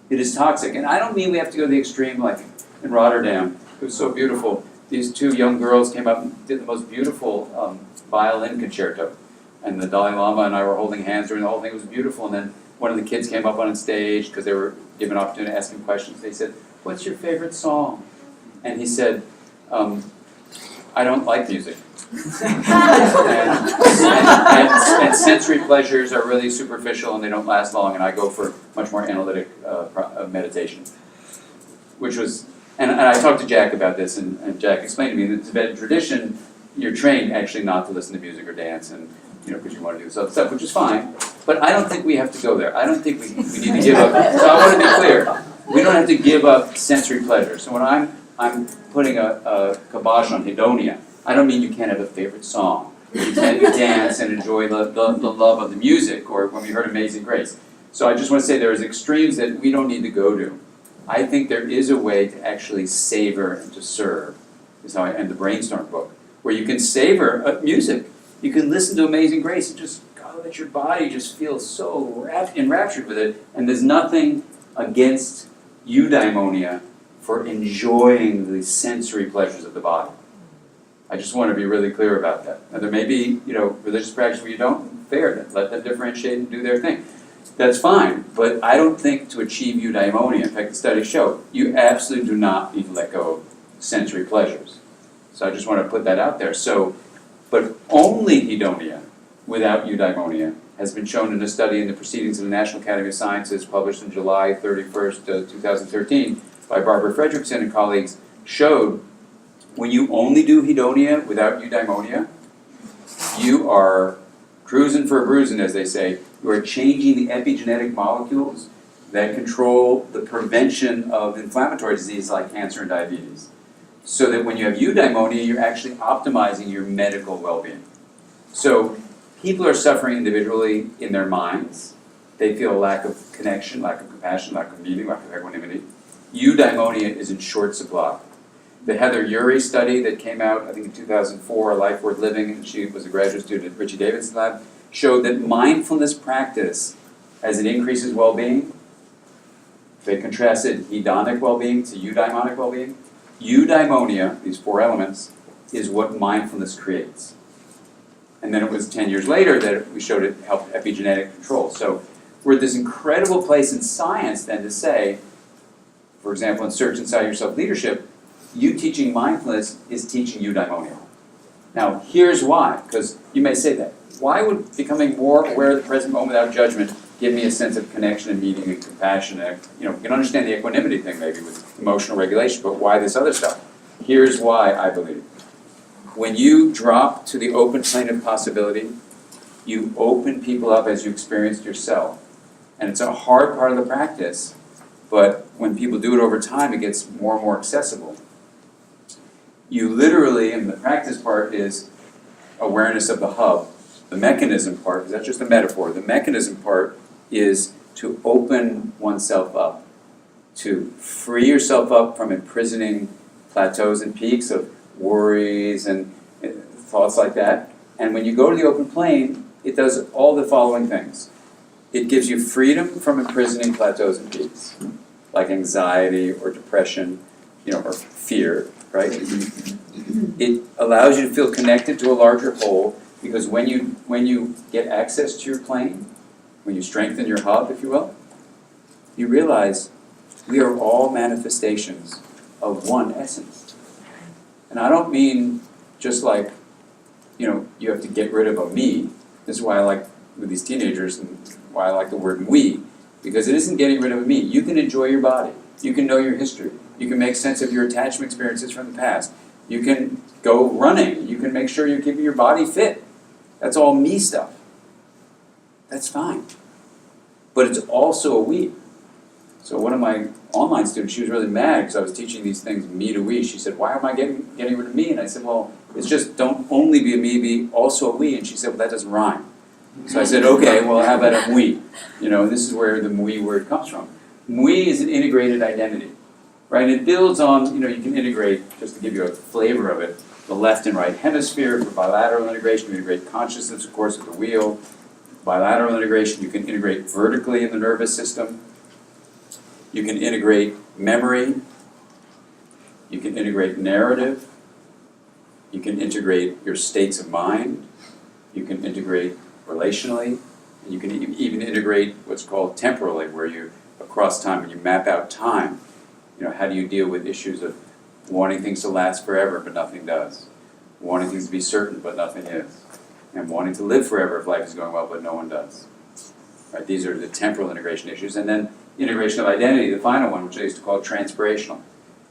It is toxic. And I don't mean we have to go to the extreme like in Rotterdam. It was so beautiful. These two young girls came up and did the most beautiful violin concerto. And the Dalai Lama and I were holding hands during the whole thing. It was beautiful. And then one of the kids came up on stage because they were given an opportunity to ask him questions. They said, "What's your favorite song?" And he said, "I don't like music." and sensory pleasures are really superficial and they don't last long, and I go for much more analytic meditation. Which was, and I talked to Jack about this, and Jack explained to me that the Tibetan tradition, you're trained actually not to listen to music or dance, and because you want to do this other stuff, which is fine. But I don't think we have to go there. I don't think we need to give up. So I want to be clear. We don't have to give up sensory pleasure. So when I'm putting a kibosh on hedonia, I don't mean you can't have a favorite song. You can't dance and enjoy the love of the music, or when we heard Amazing Grace. So I just want to say there's extremes that we don't need to go to. I think there is a way to actually savor and to serve, is how I end the Brainstorm book, where you can savor music. You can listen to Amazing Grace and just let your body just feel so enraptured with it. And there's nothing against eudaimonia for enjoying the sensory pleasures of the body. I just want to be really clear about that. And there may be, religious practice where you don't, fair, let them differentiate and do their thing. That's fine, but I don't think to achieve eudaimonia, in fact the studies show, you absolutely do not need to let go of sensory pleasures. So I just want to put that out there. So, but only hedonia without eudaimonia has been shown in a study in the Proceedings of the National Academy of Sciences published on July 31st, 2013 by Barbara Fredrickson and colleagues, showed when you only do hedonia without eudaimonia, you are cruising for a bruising, as they say. You are changing the epigenetic molecules that control the prevention of inflammatory disease like cancer and diabetes. So that when you have eudaimonia, you're actually optimizing your medical well-being. So people are suffering individually in their minds. They feel a lack of connection, lack of compassion, lack of meaning, lack of equanimity. Eudaimonia is in short supply. The Heather Urey study that came out, I think in 2004, A Life Worth Living, and she was a graduate student at Richie Davidson's lab, showed that mindfulness practice, as it increases well-being, they contrasted hedonic well-being to eudaimonic well-being. Eudaimonia, these four elements, is what mindfulness creates. And then it was 10 years later that we showed it helped epigenetic control. So we're at this incredible place in science then to say, for example, in Search Inside Yourself Leadership, you teaching mindfulness is teaching eudaimonia. Now, here's why, because you may say that. Why would becoming more aware of the present moment without judgment give me a sense of connection and meaning and compassion? And, you can understand the equanimity thing maybe with emotional regulation, but why this other stuff? Here's why I believe. When you drop to the open plane of possibility, you open people up as you experienced yourself. And it's a hard part of the practice, but when people do it over time, it gets more and more accessible. You literally, and the practice part is awareness of the hub. The mechanism part, because that's just a metaphor, the mechanism part is to open oneself up, to free yourself up from imprisoning plateaus and peaks of worries and thoughts like that. And when you go to the open plane, it does all the following things. It gives you freedom from imprisoning plateaus and peaks, like anxiety or depression, or fear, right? It allows you to feel connected to a larger whole, because when you get access to your plane, when you strengthen your hub, if you will, you realize we are all manifestations of one essence. And I don't mean just like, you have to get rid of a me. This is why I like with these teenagers and why I like the word we, because it isn't getting rid of a me. You can enjoy your body. You can know your history. You can make sense of your attachment experiences from the past. You can go running. You can make sure you're keeping your body fit. That's all me stuff. That's fine. But it's also a we. So one of my online students, she was really mad because I was teaching these things me to we. She said, why am I getting rid of me? And I said, well, it's just don't only be a me, be also a we. And she said, well, that doesn't rhyme. So I said, okay, well, how about a we? And this is where the we word comes from. We is an integrated identity, right? And it builds on, you can integrate, just to give you a flavor of it, the left and right hemisphere for bilateral integration. You integrate consciousness, of course, with the wheel. Bilateral integration, you can integrate vertically in the nervous system. You can integrate memory. You can integrate narrative. You can integrate your states of mind. You can integrate relationally. And you can even integrate what's called temporally, where you, across time, when you map out time, how do you deal with issues of wanting things to last forever, but nothing does. Wanting things to be certain, but nothing is. And wanting to live forever if life is going well, but no one does. Right? These are the temporal integration issues. And then integration of identity, the final one, which I used to call transpirational.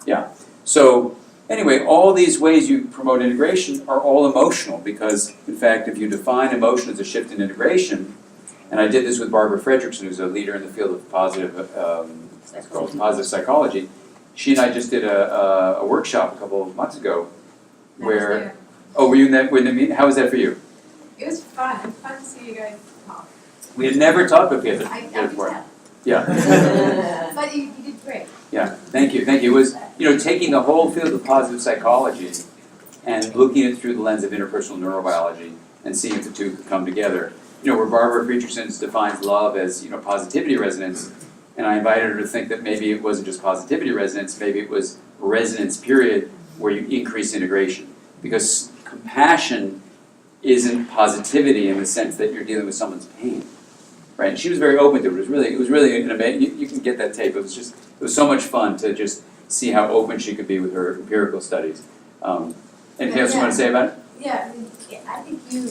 Yeah. So anyway, all these ways you promote integration are all emotional, because in fact, if you define emotion as a shift in integration, and I did this with Barbara Fredrickson, who's a leader in the field of positive psychology. She and I just did a workshop a couple of months ago where, were you in that meeting? How was that for you? It was fun. It was fun to see you guys talk. We had never talked before. I could tell. Yeah. But you did great. Yeah, thank you. It was, taking the whole field of positive psychology and looking at it through the lens of interpersonal neurobiology and seeing if the two could come together. Where Barbara Fredrickson defines love as, positivity resonance, and I invited her to think that maybe it wasn't just positivity resonance, maybe it was resonance period where you increase integration. Because compassion isn't positivity in the sense that you're dealing with someone's pain, right? And she was very open to it. It was really an amazing. You can get that tape. It was so much fun to just see how open she could be with her empirical studies. Anything else you want to say about it? Yeah, I think you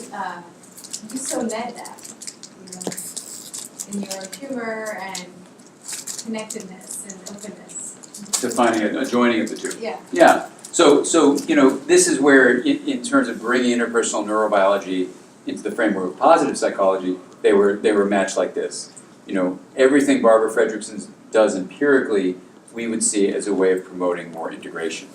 so led that, in your humor and connectedness and openness. Defining a joining of the two. Yeah. Yeah. So this is where, in terms of bringing interpersonal neurobiology into the framework of positive psychology, they were matched like this. Everything Barbara Fredrickson does empirically, we would see as a way of promoting more integration.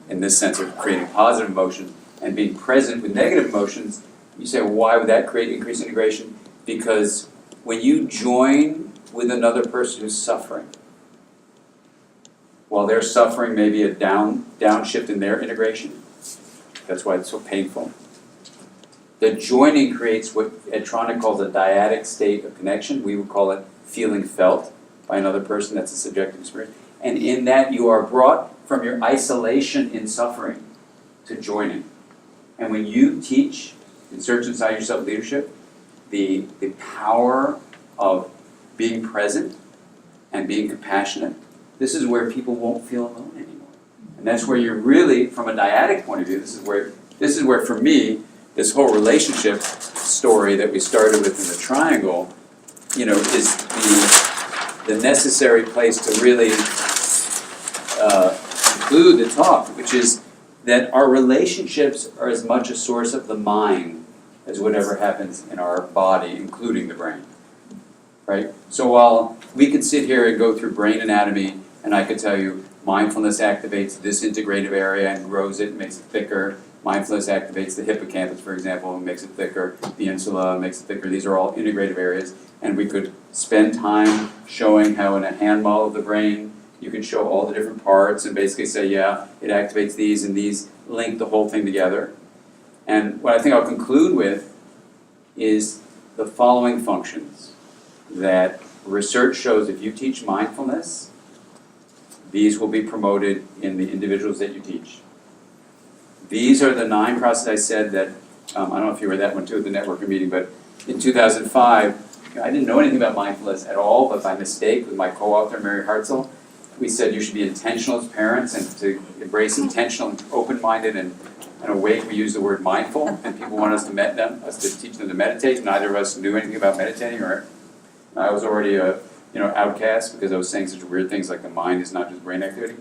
In this sense of creating positive emotions and being present with negative emotions, you say, well, why would that create increased integration? Because when you join with another person who's suffering, while they're suffering maybe a downshift in their integration, that's why it's so painful. The joining creates what Edtronic calls a dyadic state of connection. We would call it feeling felt by another person. That's a subjective experience. And in that you are brought from your isolation in suffering to joining. And when you teach in Search Inside Yourself leadership, the power of being present and being compassionate, this is where people won't feel alone anymore. And that's where you're really, from a dyadic point of view, this is where for me, this whole relationship story that we started with in the triangle, is the necessary place to really conclude the talk, which is that our relationships are as much a source of the mind as whatever happens in our body, including the brain. Right? So while we could sit here and go through brain anatomy, and I could tell you mindfulness activates this integrative area and grows it, makes it thicker. Mindfulness activates the hippocampus, for example, and makes it thicker. The insula makes it thicker. These are all integrative areas. And we could spend time showing how in a hand model of the brain, you can show all the different parts and basically say, yeah, it activates these and these link the whole thing together. And what I think I'll conclude with is the following functions that research shows if you teach mindfulness, these will be promoted in the individuals that you teach. These are the 9 processes I said that, I don't know if you read that one too at the networking meeting, but in 2005, I didn't know anything about mindfulness at all, but by mistake with my co-author, Mary Hartzell, we said you should be intentional as parents and to embrace intentional and open-minded and awake. We use the word mindful, and people want us to teach them to meditate. Neither of us knew anything about meditating, or I was already a outcast because I was saying such weird things like the mind is not just brain activity.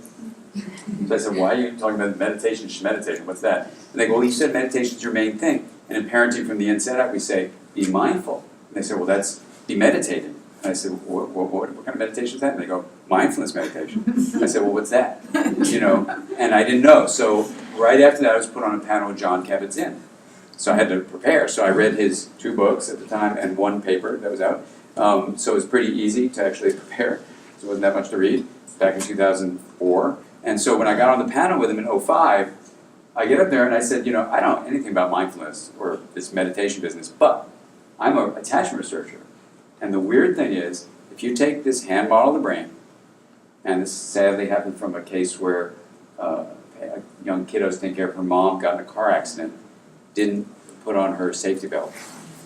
So I said, why are you talking about meditation? Meditating, what's that? And they go, well, you said meditation's your main thing. And in parenting from the inside out, we say, be mindful. And they say, well, that's be meditating. And I said, what kind of meditation is that? And they go, mindfulness meditation. And I said, well, what's that? And I didn't know. So right after that, I was put on a panel with John Kabat-Zinn. So I had to prepare. So I read his 2 books at the time and 1 paper that was out. So it was pretty easy to actually prepare. So it wasn't that much to read back in 2004. And so when I got on the panel with him in 2005, I get up there and I said, I don't know anything about mindfulness or this meditation business, but I'm an attachment researcher. And the weird thing is, if you take this hand model of the brain, and this sadly happened from a case where a young kiddo was taking care of her mom, got in a car accident, didn't put on her safety belt,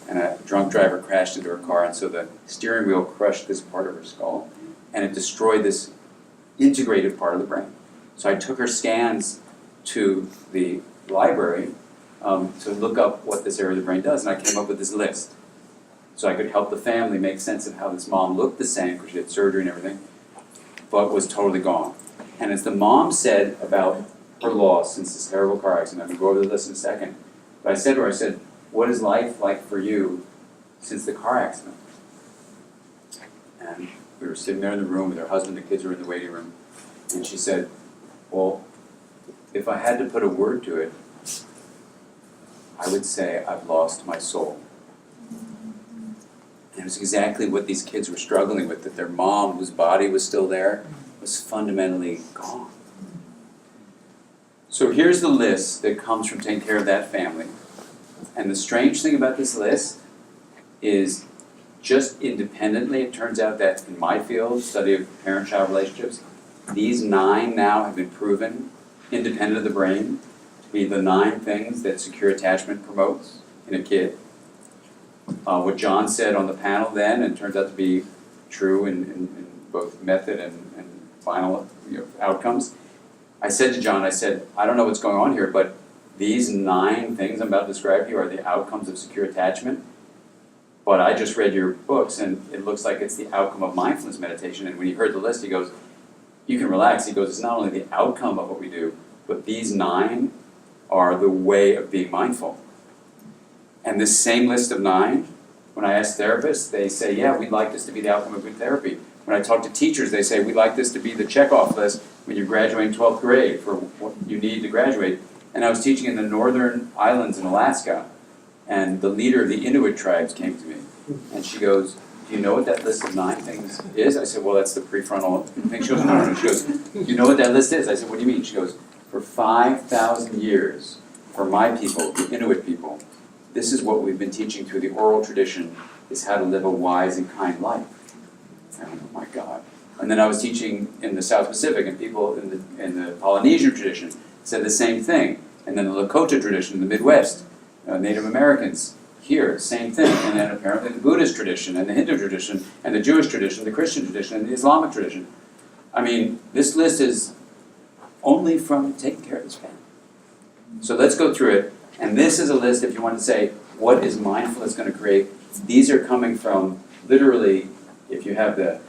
and a drunk driver crashed into her car, and so the steering wheel crushed this part of her skull, and it destroyed this integrated part of the brain. So I took her scans to the library to look up what this area of the brain does, and I came up with this list. So I could help the family make sense of how this mom looked the same, because she had surgery and everything, but was totally gone. And as the mom said about her loss since this terrible car accident, I'm going to go over the list in a second, but I said to her, what is life like for you since the car accident? And we were sitting there in the room with her husband, the kids were in the waiting room, and she said, well, if I had to put a word to it, I would say I've lost my soul. And it was exactly what these kids were struggling with, that their mom, whose body was still there, was fundamentally gone. So here's the list that comes from taking care of that family. And the strange thing about this list is just independently, it turns out that in my field, study of parent-child relationships, these 9 now have been proven, independent of the brain, to be the 9 things that secure attachment promotes in a kid. What John said on the panel then, and turns out to be true in both method and final outcomes. I said to John, I don't know what's going on here, but these 9 things I'm about to describe to you are the outcomes of secure attachment. But I just read your books, and it looks like it's the outcome of mindfulness meditation. And when he heard the list, he goes, you can relax. He goes, it's not only the outcome of what we do, but these 9 are the way of being mindful. And this same list of 9 When I ask therapists, they say, yeah, we'd like this to be the outcome of good therapy. When I talk to teachers, they say, we'd like this to be the checkoff list when you're graduating 12th grade for what you need to graduate. And I was teaching in the northern islands in Alaska, and the leader of the Inuit tribes came to me, and she goes, do you know what that list of 9 things is? I said, well, that's the prefrontal thing. She goes, no. She goes, do you know what that list is? I said, what do you mean? She goes, for 5,000 years, for my people, the Inuit people, this is what we've been teaching through the oral tradition, is how to live a wise and kind life. And I went, oh my God. And then I was teaching in the South Pacific, and people in the Polynesian tradition said the same thing. And then the Lakota tradition in the Midwest, Native Americans, here, same thing. And then apparently the Buddhist tradition, and the Hindu tradition, and the Jewish tradition, the Christian tradition, and the Islamic tradition. I mean, this list is only from taking care of this family. So let's go through it. And this is a list, if you want to say, what is mindfulness going to create? These are coming from, literally, if you have the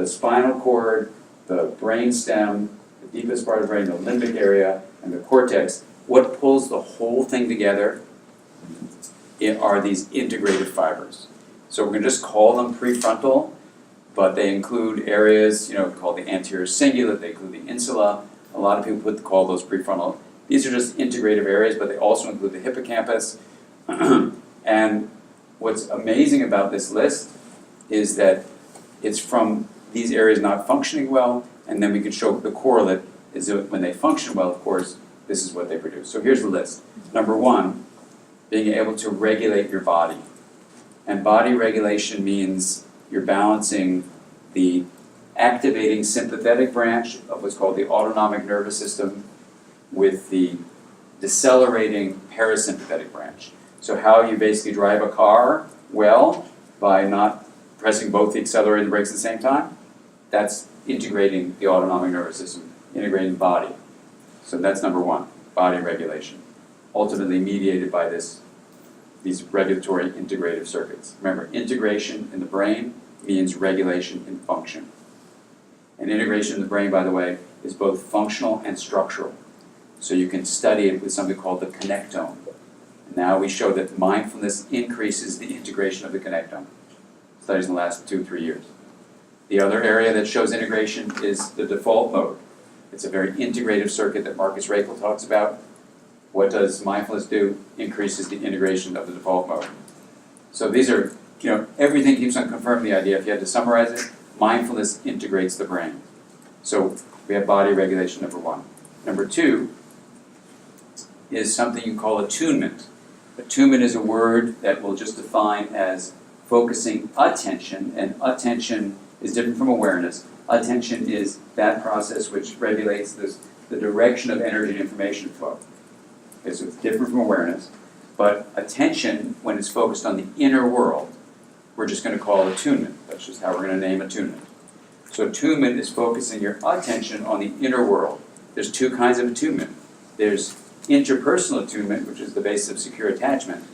spinal cord, the brain stem, the deepest part of the brain, the limbic area, and the cortex, what pulls the whole thing together are these integrated fibers. So we're going to just call them prefrontal, but they include areas, called the anterior cingulate, they include the insula. A lot of people call those prefrontal. These are just integrative areas, but they also include the hippocampus. And what's amazing about this list is that it's from these areas not functioning well, and then we can show the correlate is that when they function well, of course, this is what they produce. So here's the list. Number 1, being able to regulate your body. And body regulation means you're balancing the activating sympathetic branch of what's called the autonomic nervous system with the decelerating parasympathetic branch. So how you basically drive a car well by not pressing both the accelerator and the brakes at the same time, that's integrating the autonomic nervous system, integrating the body. So that's number 1, body regulation, ultimately mediated by these regulatory integrative circuits. Remember, integration in the brain means regulation in function. And integration in the brain, by the way, is both functional and structural. So you can study it with something called the connectome. And now we show that mindfulness increases the integration of the connectome. Studies in the last 2-3 years. The other area that shows integration is the default mode. It's a very integrative circuit that Marcus Raichle talks about. What does mindfulness do? Increases the integration of the default mode. So these are, everything keeps on confirming the idea. If you had to summarize it, mindfulness integrates the brain. So we have body regulation, number 1. Number 2 is something you call attunement. Attunement is a word that we'll just define as focusing attention, and attention is different from awareness. Attention is that process which regulates the direction of energy and information flow. Okay, so it's different from awareness, but attention, when it's focused on the inner world, we're just going to call attunement. That's just how we're going to name attunement. So attunement is focusing your attention on the inner world. There's 2 kinds of attunement. There's interpersonal attunement, which is the basis of secure attachment.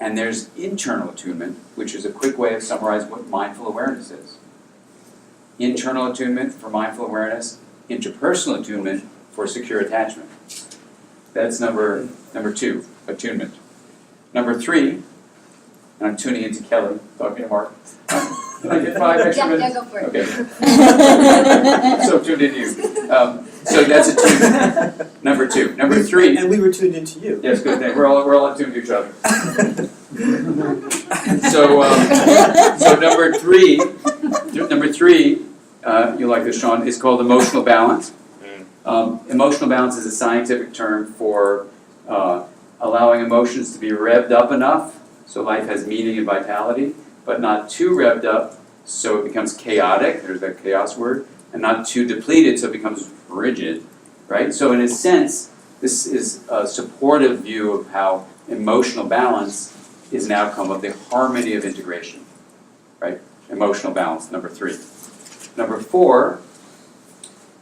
And there's internal attunement, which is a quick way of summarizing what mindful awareness is. Internal attunement for mindful awareness, interpersonal attunement for secure attachment. That's number 2, attunement. Number 3, and I'm tuning into Kelly, talking to Mark. Did I get 5 extra minutes? Yeah, go for it. Okay. So tuned into you. So that's attunement. Number 2. Number 3. And we were tuned into you. Yes, good thing. We're all attuned to each other. So number 3, you like this, Sean, is called emotional balance. Emotional balance is a scientific term for allowing emotions to be revved up enough so life has meaning and vitality, but not too revved up so it becomes chaotic, there's that chaos word, and not too depleted so it becomes rigid, right? So in a sense, this is a supportive view of how emotional balance is an outcome of the harmony of integration, right? Emotional balance, number 3. Number 4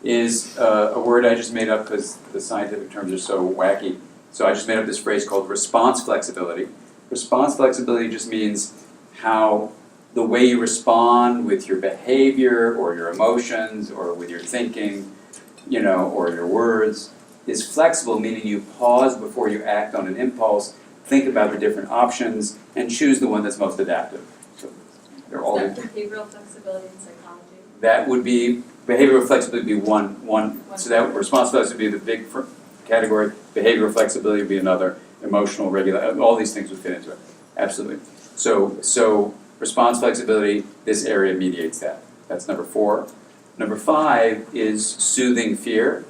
is a word I just made up because the scientific terms are so wacky. So I just made up this phrase called response flexibility. Response flexibility just means how the way you respond with your behavior or your emotions or with your thinking, or your words is flexible, meaning you pause before you act on an impulse, think about the different options, and choose the one that's most adaptive. So they're all. Is that behavioral flexibility in psychology? That would be, behavioral flexibility would be one, so that response flexibility would be the big category, behavioral flexibility would be another, emotional regulation, all these things would fit into it, absolutely. So response flexibility, this area mediates that. That's number 4. Number 5 is soothing fear.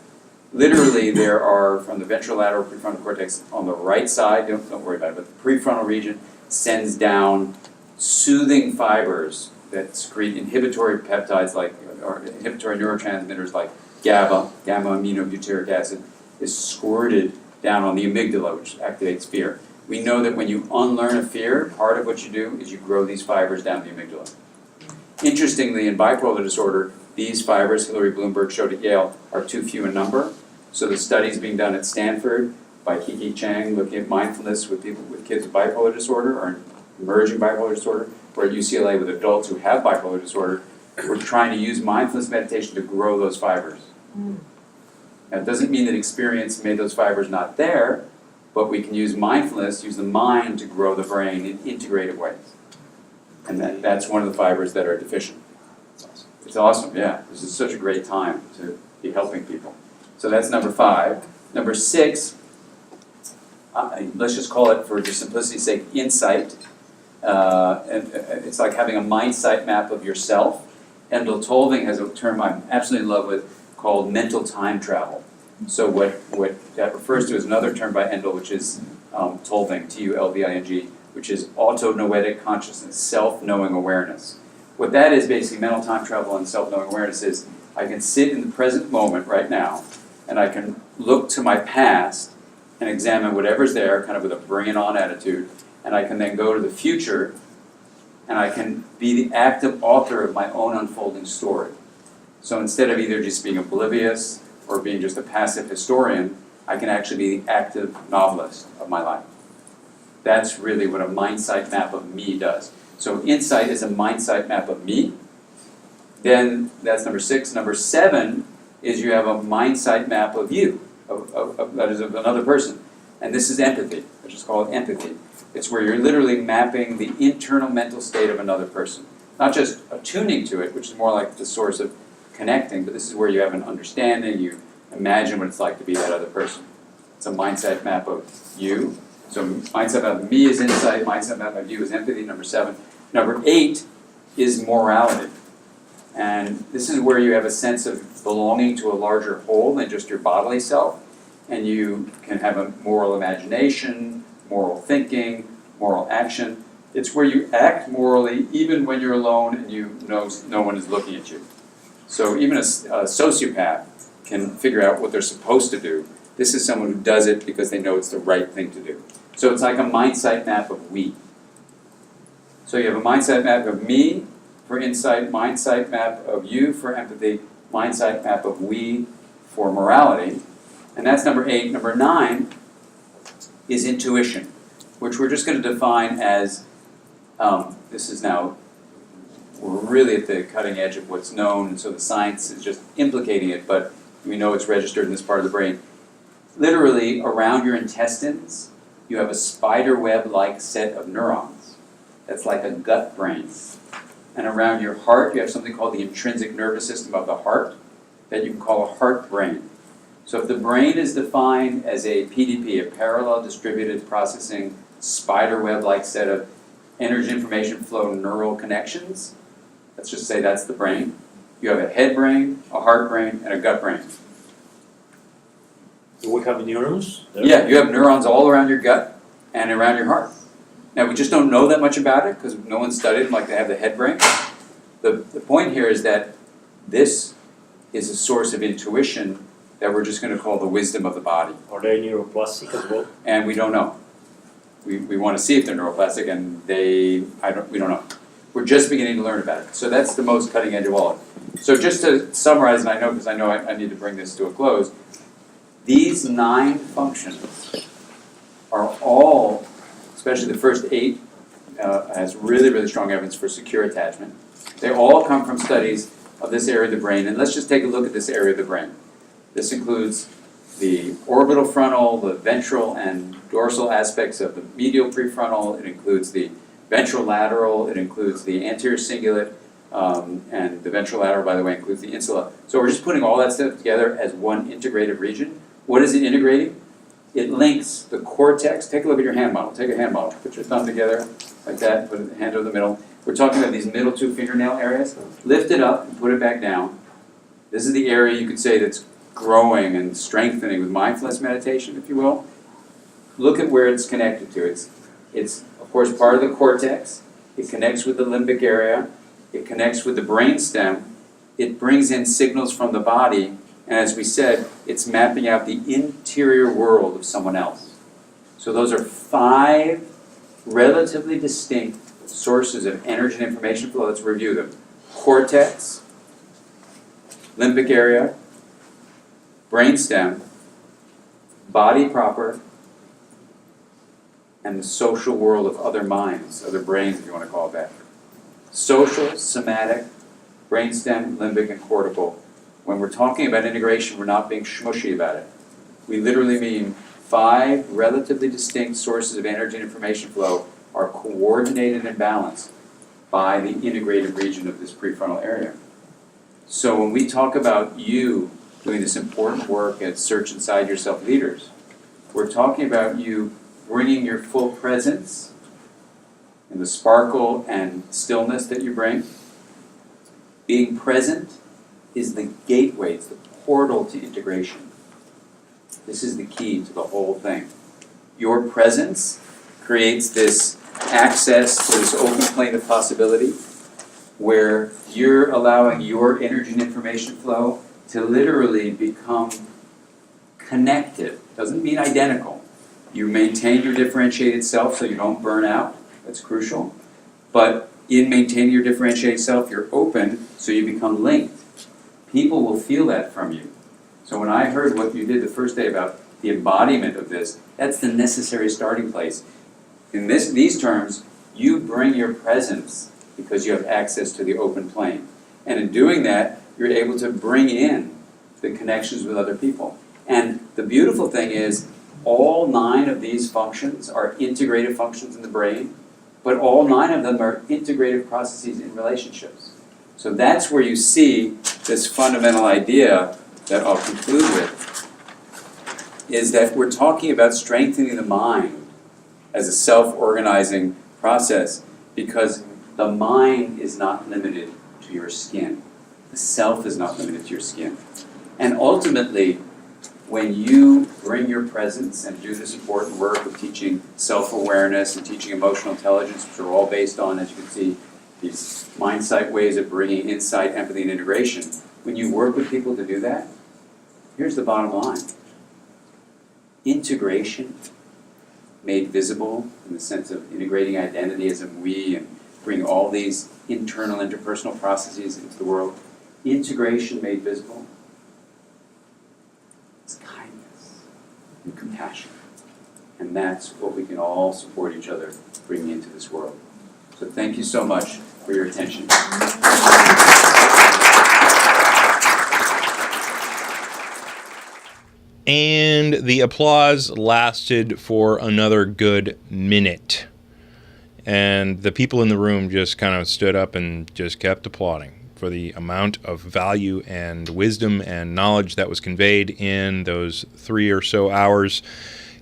Literally, there are, from the ventrolateral prefrontal cortex on the right side, don't worry about it, but the prefrontal region sends down soothing fibers that secrete inhibitory peptides or inhibitory neurotransmitters like GABA, gamma-aminobutyric acid, is squirted down on the amygdala, which activates fear. We know that when you unlearn a fear, part of what you do is you grow these fibers down the amygdala. Interestingly, in bipolar disorder, these fibers, Hillary Bloomberg showed at Yale, are too few in number. So the studies being done at Stanford by Kiki Chang looking at mindfulness with kids with bipolar disorder or emerging bipolar disorder, or at UCLA with adults who have bipolar disorder, we're trying to use mindfulness meditation to grow those fibers. Now, it doesn't mean that experience made those fibers not there, but we can use mindfulness, use the mind to grow the brain in integrated ways. And that's one of the fibers that are deficient. It's awesome, yeah. This is such a great time to be helping people. So that's number 5. Number 6, let's just call it, for just simplicity's sake, insight. And it's like having a mind-sight map of yourself. Endel Tolving has a term I'm absolutely in love with called mental time travel. So what that refers to is another term by Endel, which is Tolving, Tulving, which is autonoetic consciousness, self-knowing awareness. What that is basically, mental time travel and self-knowing awareness is I can sit in the present moment right now, and I can look to my past and examine whatever's there, kind of with a bring-it-on attitude, and I can then go to the future, and I can be the active author of my own unfolding story. So instead of either just being oblivious or being just a passive historian, I can actually be the active novelist of my life. That's really what a mind-sight map of me does. So insight is a mind-sight map of me. Then that's number 6. Number 7 is you have a mind-sight map of you, that is of another person. And this is empathy. I just call it empathy. It's where you're literally mapping the internal mental state of another person. Not just attuning to it, which is more like the source of connecting, but this is where you have an understanding, you imagine what it's like to be that other person. It's a mindset map of you. So mindset map of me is insight, mindset map of you is empathy, number 7. Number 8 is morality. And this is where you have a sense of belonging to a larger whole than just your bodily self. And you can have a moral imagination, moral thinking, moral action. It's where you act morally even when you're alone and you know no one is looking at you. So even a sociopath can figure out what they're supposed to do. This is someone who does it because they know it's the right thing to do. So it's like a mindset map of we. So you have a mindset map of me for insight, mindset map of you for empathy, mindset map of we for morality. And that's number 8. Number 9 is intuition, which we're just going to define as, this is now, we're really at the cutting edge of what's known, and so the science is just implicating it, but we know it's registered in this part of the brain. Literally, around your intestines, you have a spider web-like set of neurons. That's like a gut brain. And around your heart, you have something called the intrinsic nervous system of the heart that you can call a heart brain. So if the brain is defined as a PDP, a parallel distributed processing spider web-like set of energy information flow neural connections, let's just say that's the brain. You have a head brain, a heart brain, and a gut brain. Do we have neurons? Yeah, you have neurons all around your gut and around your heart. Now, we just don't know that much about it because no one studied them like they have the head brain. The point here is that this is a source of intuition that we're just going to call the wisdom of the body. Are they neuroplastic as well? And we don't know. We want to see if they're neuroplastic, and we don't know. We're just beginning to learn about it. So that's the most cutting edge of all of it. So just to summarize, and I know I need to bring this to a close, these 9 functions are all, especially the first 8, has really, really strong evidence for secure attachment. They all come from studies of this area of the brain, and let's just take a look at this area of the brain. This includes the orbital frontal, the ventral and dorsal aspects of the medial prefrontal. It includes the ventrolateral. It includes the anterior cingulate, and the ventrolateral, by the way, includes the insula. So we're just putting all that stuff together as one integrative region. What is it integrating? It links the cortex. Take a look at your hand model. Take a hand model. Put your thumb together like that. Put the hand over the middle. We're talking about these middle two fingernail areas. Lift it up and put it back down. This is the area you could say that's growing and strengthening with mindfulness meditation, if you will. Look at where it's connected to. It's of course part of the cortex. It connects with the limbic area. It connects with the brainstem. It brings in signals from the body, and as we said, it's mapping out the interior world of someone else. So those are 5 relatively distinct sources of energy and information flow. Let's review them. Cortex, limbic area, brainstem, body proper, and the social world of other minds, other brains, if you want to call it that. Social, somatic, brainstem, limbic, and cortical. When we're talking about integration, we're not being smushy about it. We literally mean 5 relatively distinct sources of energy and information flow are coordinated and balanced by the integrated region of this prefrontal area. So when we talk about you doing this important work at Search Inside Yourself Leaders, we're talking about you bringing your full presence and the sparkle and stillness that you bring. Being present is the gateway, it's the portal to integration. This is the key to the whole thing. Your presence creates this access to this open plane of possibility where you're allowing your energy and information flow to literally become connected. Doesn't mean identical. You maintain your differentiated self so you don't burn out. That's crucial. But in maintaining your differentiated self, you're open so you become linked. People will feel that from you. So when I heard what you did the first day about the embodiment of this, that's the necessary starting place. In these terms, you bring your presence because you have access to the open plane. And in doing that, you're able to bring in the connections with other people. And the beautiful thing is, all 9 of these functions are integrative functions in the brain, but all 9 of them are integrative processes in relationships. So that's where you see this fundamental idea that I'll conclude with, is that we're talking about strengthening the mind as a self-organizing process, because the mind is not limited to your skin. The self is not limited to your skin. And ultimately, when you bring your presence and do this important work of teaching self-awareness and teaching emotional intelligence, which are all based on, as you can see, these mind-sight ways of bringing insight, empathy, and integration, when you work with people to do that, here's the bottom line. Integration, made visible in the sense of integrating identity as a we and bring all these internal interpersonal processes into the world. Integration made visible is kindness and compassion. And that's what we can all support each other bringing into this world. So thank you so much for your attention. And the applause lasted for another good minute. And the people in the room just kind of stood up and just kept applauding for the amount of value and wisdom and knowledge that was conveyed in those 3 or so hours.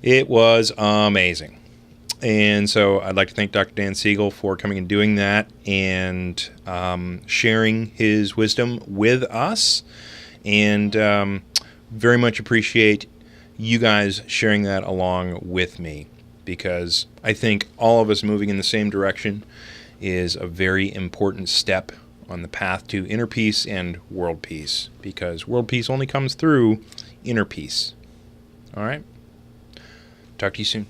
It was amazing. And so I'd like to thank Dr. Dan Siegel for coming and doing that and sharing his wisdom with us. And very much appreciate you guys sharing that along with me, because I think all of us moving in the same direction is a very important step on the path to inner peace and world peace, because world peace only comes through inner peace. All right? Talk to you soon.